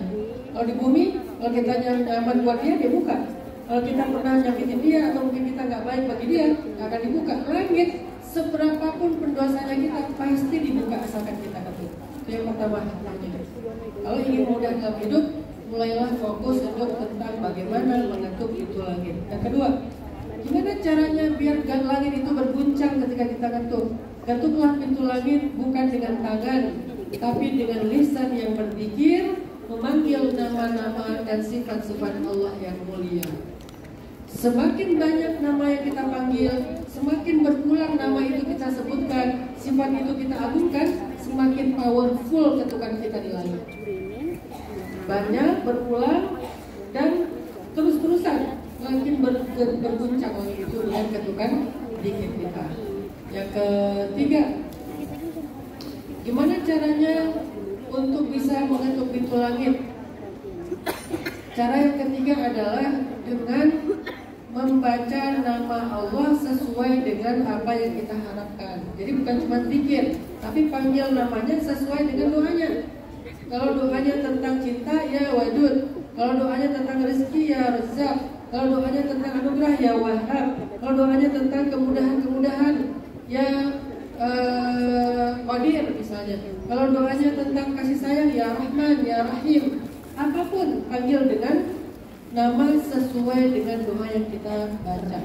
Kalau di bumi, kalau kita nyaman buat dia buka. Kalau kita pernah nyakitin dia atau mungkin kita nggak baik bagi dia, nggak akan dibuka. Langit, seberapapun pendosanya kita pasti dibuka asalkan kita ketuk. Itu yang pertama. Kalau ingin mudah dalam hidup, mulailah fokus untuk tentang bagaimana mengetuk pintu langit. Yang kedua, gimana caranya biar langit itu berguncang ketika kita ketuk? Ketuklah pintu langit bukan dengan tangan, tapi dengan lisan yang berzikir, memanggil nama-nama dan sifat-sifat Allah yang mulia. Semakin banyak nama yang kita panggil, semakin berulang nama itu kita sebutkan, sifat itu kita agungkan, semakin powerful ketukan kita di langit. Banyak, berulang, dan terus-terusan makin berguncang langit itu dengan ketukan dikit kita. Yang ketiga, gimana caranya untuk bisa mengetuk pintu langit? Cara yang ketiga adalah dengan membaca nama Allah sesuai dengan apa yang kita harapkan. Jadi bukan cuma zikir, tapi panggil namanya sesuai dengan doanya. Kalau doanya tentang cinta, ya Wadud. Kalau doanya tentang rezeki, ya Razzaq. Kalau doanya tentang anugerah, ya Wahhab. Kalau doanya tentang kemudahan-kemudahan, ya Qadir misalnya. Kalau doanya tentang kasih sayang, ya Rahman, ya Rahim. Apapun panggil dengan nama sesuai dengan doa yang kita baca.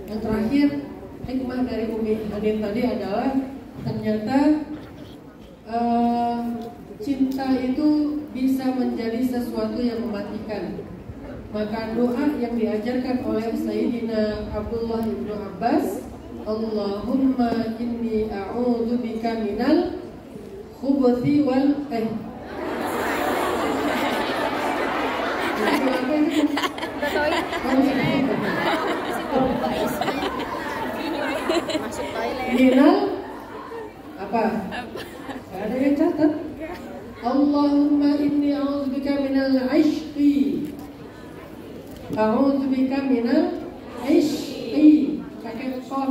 Yang terakhir, hikmah dari Umi Hanin tadi adalah ternyata cinta itu bisa menjadi sesuatu yang mematikan. Maka doa yang diajarkan oleh Sayyidina Abdullah ibnu Abbas, Allahumma inni a'udzubika minal khubuthi wal Masuk toilet. minal apa? Ada yang catat? Allahumma inni a'udzubika minal ishqi. A'udzubika minal ishqi. Pakai qaf.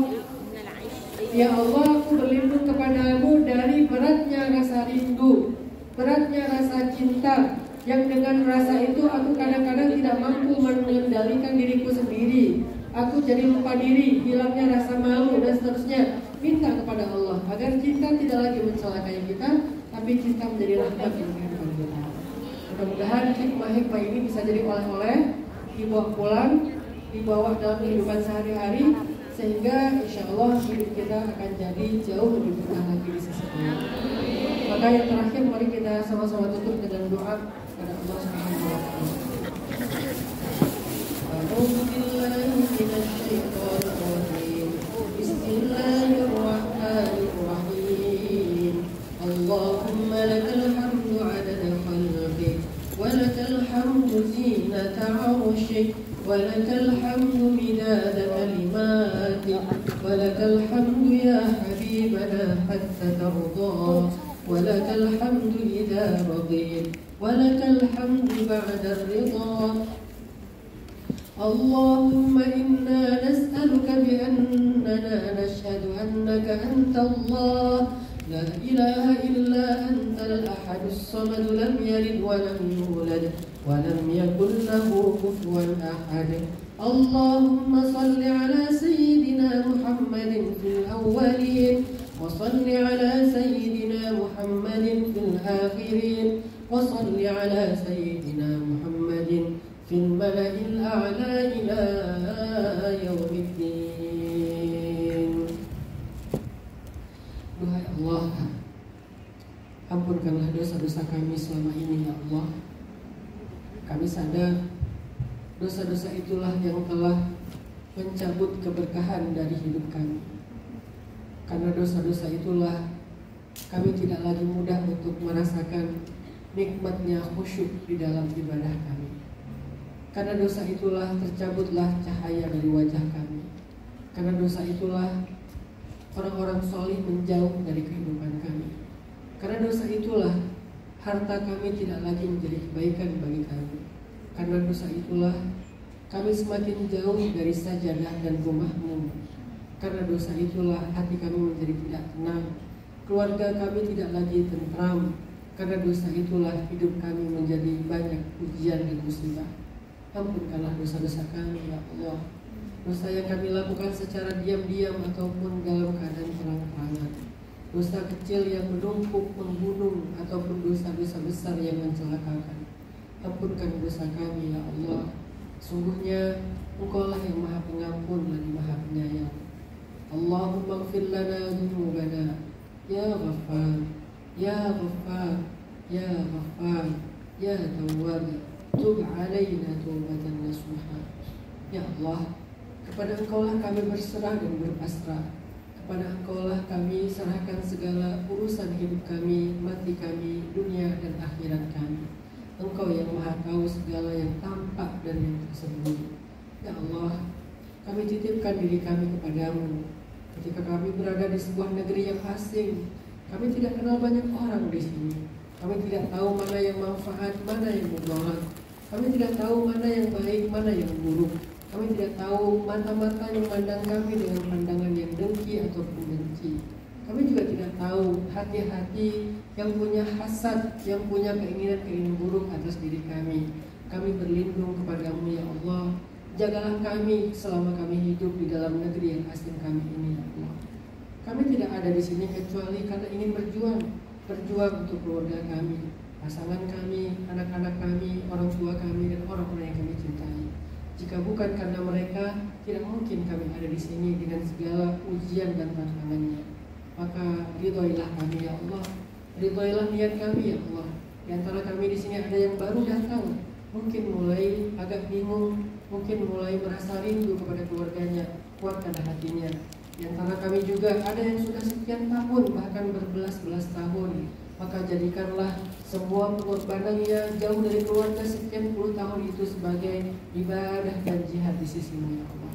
Ya Allah, aku berlindung kepadamu dari beratnya rasa rindu, beratnya rasa cinta, yang dengan rasa itu aku kadang-kadang tidak mampu mengendalikan diriku sendiri. Aku jadi lupa diri, hilangnya rasa malu dan seterusnya. Minta kepada Allah agar cinta tidak lagi mencelakai kita, tapi cinta menjadi rahmat yang kehidupan kita. Mudah-mudahan hikmah-hikmah ini bisa jadi oleh-oleh, dibawa pulang, dibawa dalam kehidupan sehari-hari, sehingga insya Allah hidup kita akan jadi jauh lebih berkah lagi di sisi Allah. Maka yang terakhir, mari kita sama-sama tutup dengan doa kepada Allah Subhanahu wa Ta'ala. Bismillahirrahmanirrahim. Allahumma lakal hamdu 'adada khalqik wa lakal hamdu zinata 'arshik wa lakal hamdu midada kalimatik wa lakal hamdu ya habibana hatta tarda wa lakal hamdu idza radit wa lakal hamdu ba'da ar-ridha. اللهم إنا نسألك بأننا نشهد أنك أنت الله لا إله إلا أنت الأحد الصمد لم يلد ولم يولد ولم يكن له كفوا أحد. اللهم صل على سيدنا محمد في الأولين وصل على سيدنا محمد في الآخرين وصل على سيدنا محمد في الملأ الأعلى إلى يوم الدين. Duhai Allah, ampunkanlah dosa-dosa kami selama ini ya Allah. Kami sadar dosa-dosa itulah yang telah mencabut keberkahan dari hidup kami. Karena dosa-dosa itulah kami tidak lagi mudah untuk merasakan nikmatnya khusyuk di dalam ibadah kami. Karena dosa itulah tercabutlah cahaya dari wajah kami. Karena dosa itulah orang-orang solih menjauh dari kehidupan kami. Karena dosa itulah harta kami tidak lagi menjadi kebaikan bagi kami. Karena dosa itulah kami semakin jauh dari sajadah dan rumah-Mu. Karena dosa itulah hati kami menjadi tidak tenang, keluarga kami tidak lagi tentram. Karena dosa itulah hidup kami menjadi banyak ujian dan musibah. Ampunkanlah dosa-dosa kami ya Allah. Dosa yang kami lakukan secara diam-diam ataupun dalam keadaan terang-terangan. Dosa kecil yang menumpuk, membunuh, ataupun dosa-dosa besar yang mencelakakan. Ampunkan dosa kami ya Allah. Sungguhnya Engkau-lah yang Maha Pengampun lagi Maha Penyayang. Allahumma ighfir lana dzunubana ya Ghaffar, ya Ghaffar, ya Ghaffar, ya Tawwab. Tub alaina taubatan nasuha. Ya Allah, kepada Engkau-lah kami berserah dan berpasrah. Kepada Engkau-lah kami serahkan segala urusan hidup kami, mati kami, dunia dan akhirat kami. Engkau yang Maha tahu segala yang tampak dan yang tersembunyi. Ya Allah, kami titipkan diri kami kepadamu. Ketika kami berada di sebuah negeri yang asing, kami tidak kenal banyak orang di sini. Kami tidak tahu mana yang manfaat, mana yang mudarat. Kami tidak tahu mana yang baik, mana yang buruk. Kami tidak tahu mata-mata yang memandang kami dengan pandangan yang dengki ataupun benci. Kami juga tidak tahu hati-hati yang punya hasad, yang punya keinginan-keinginan buruk atas diri kami. Kami berlindung kepadamu ya Allah. Jagalah kami selama kami hidup di dalam negeri yang asing kami ini ya Allah. Kami tidak ada di sini kecuali karena ingin berjuang untuk keluarga kami, pasangan kami, anak-anak kami, orang tua kami, dan orang-orang yang kami cintai. Jika bukan karena mereka, tidak mungkin kami ada di sini dengan segala ujian dan tantangannya. Maka ridhoilah kami ya Allah, ridhoilah niat kami ya Allah. Di antara kami di sini ada yang baru datang, mungkin mulai agak bingung, mungkin mulai merasa rindu kepada keluarganya, kuatkan hatinya. Di antara kami juga ada yang sudah sekian tahun, bahkan berbelas-belas tahun. Maka jadikanlah semua pengorbanannya jauh dari keluarga sekian puluh tahun itu sebagai ibadah dan jihad di sisimu ya Allah.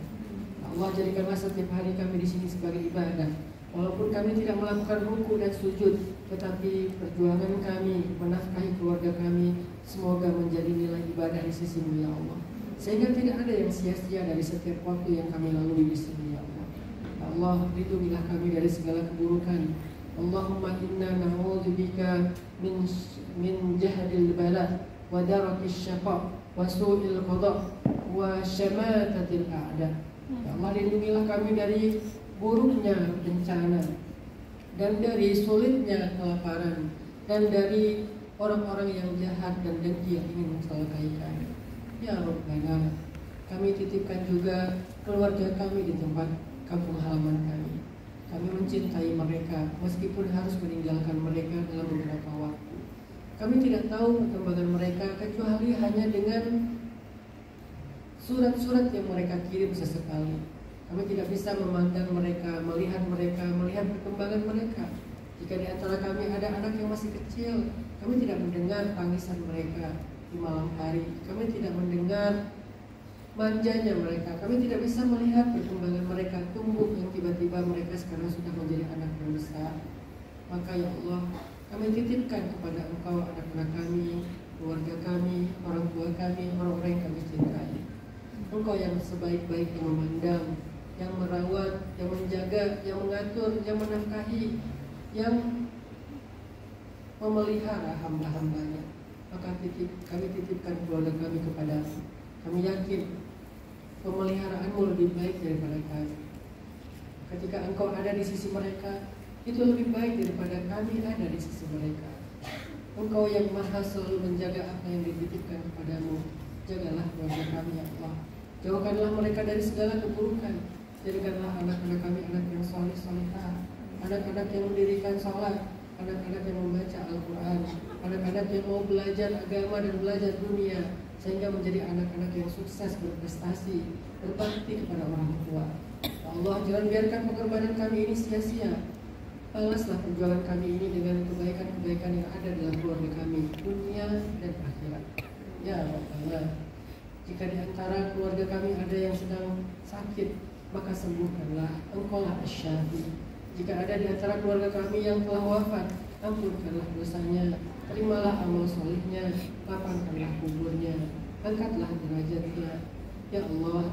Allah jadikanlah setiap hari kami di sini sebagai ibadah. Walaupun kami tidak melakukan ruku dan sujud, tetapi perjuangan kami menafkahi keluarga kami semoga menjadi nilai ibadah di sisimu ya Allah. Sehingga tidak ada yang sia-sia dari setiap waktu yang kami lalui di sini ya Allah. Ya Allah, lindungilah kami dari segala keburukan. Allahumma inna na'udzubika min jahdil bala wa darakis syaqa wa su'il qada wa syamatatil a'da. Ya Allah, lindungilah kami dari buruknya bencana dan dari sulitnya kelaparan dan dari orang-orang yang jahat dan dengki yang ingin mencelakai kami. Ya Rabbana, kami titipkan juga keluarga kami di tempat kampung halaman kami. Kami mencintai mereka meskipun harus meninggalkan mereka dalam beberapa waktu. Kami tidak tahu perkembangan mereka kecuali hanya dengan surat-surat yang mereka kirim sesekali. Kami tidak bisa memandang mereka, melihat perkembangan mereka. Jika di antara kami ada anak yang masih kecil, kami tidak mendengar tangisan mereka di malam hari. Kami tidak mendengar manjanya mereka. Kami tidak bisa melihat perkembangan mereka tumbuh yang tiba-tiba mereka sekarang sudah menjadi anak yang besar. Maka ya Allah, kami titipkan kepada Engkau anak-anak kami, keluarga kami, orang tua kami, orang-orang yang kami cintai. Engkau yang sebaik-baik yang memandang, yang merawat, yang menjaga, yang mengatur, yang menafkahi, yang memelihara hamba-hambanya. Maka kami titipkan keluarga kami kepadamu. Kami yakin pemeliharaanmu lebih baik daripada kami. Ketika Engkau ada di sisi mereka, itu lebih baik daripada kami ada di sisi mereka. Engkau yang maha selalu menjaga apa yang dititipkan kepadamu. Jagalah keluarga kami ya Allah. Jauhkanlah mereka dari segala keburukan. Jadikanlah anak-anak kami anak yang soleh-solehah, anak-anak yang mendirikan sholat, anak-anak yang membaca Al-Quran, anak-anak yang mau belajar agama dan belajar dunia, sehingga menjadi anak-anak yang sukses berprestasi, berbakti kepada orang tua. Allah, jangan biarkan pengorbanan kami ini sia-sia. Balaslah perjuangan kami ini dengan kebaikan-kebaikan yang ada dalam keluarga kami, dunia dan akhirat. Ya Allah, jika di antara keluarga kami ada yang sedang sakit, maka sembuhkanlah. Engkaulah Asy-Syafi. Jika ada di antara keluarga kami yang telah wafat, ampunkanlah dosanya, terimalah amal solehnya, lapangkanlah kuburnya, angkatlah derajatnya. Ya Allah,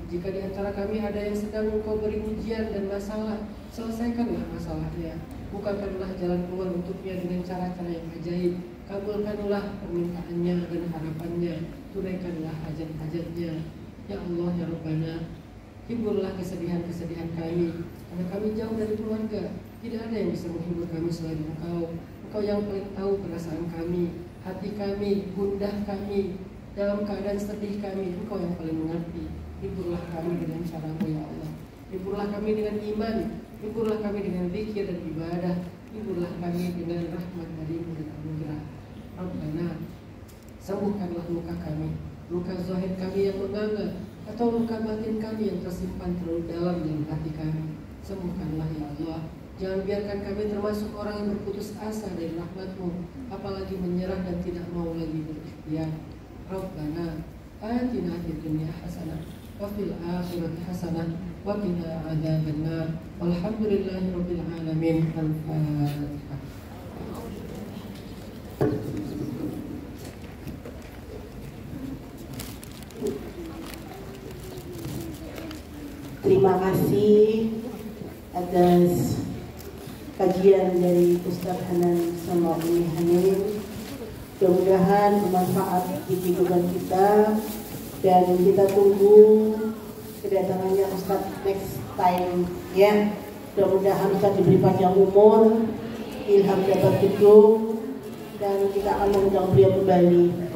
jika di antara kami ada yang sedang Engkau beri ujian dan masalah, selesaikanlah masalahnya, bukakanlah jalan keluar untuknya dengan cara-cara yang ajaib, kabulkanlah permintaannya dan harapannya, tunaikanlah hajat-hajatnya. Ya Allah, ya Rabbana, hiburlah kesedihan-kesedihan kami, karena kami jauh dari keluarga. Tidak ada yang bisa menghibur kami selain Engkau. Engkau yang paling tahu perasaan kami, hati kami, gundah kami, dalam keadaan sedih kami. Engkau yang paling mengerti. Hiburlah kami dengan cara-Mu ya Allah. Hiburlah kami dengan iman, hiburlah kami dengan zikir dan ibadah, hiburlah kami dengan rahmat dari-Mu dan anugerah. Rabbana, sembuhkanlah luka kami, luka zahir kami yang menganga, atau luka batin kami yang tersimpan terlalu dalam dalam hati kami. Sembuhkanlah ya Allah. Jangan biarkan kami termasuk orang yang berputus asa dari rahmat-Mu, apalagi menyerah dan tidak mau lagi berikhtiar. Rabbana atina fid dunya hasanah wa fil akhirati hasanah wa qina adzabannar. Walhamdulillahirabbil alamin. Al-Fatihah. terima kasih atas kajian dari Ustadz Hanan sama Umi Hanin. Mudah-mudahan bermanfaat di kehidupan kita, dan kita tunggu kedatangannya Ustadz next time ya. Mudah-mudahan Ustadz diberi panjang umur, ilham dapat gedung, dan kita akan mengundang beliau kembali.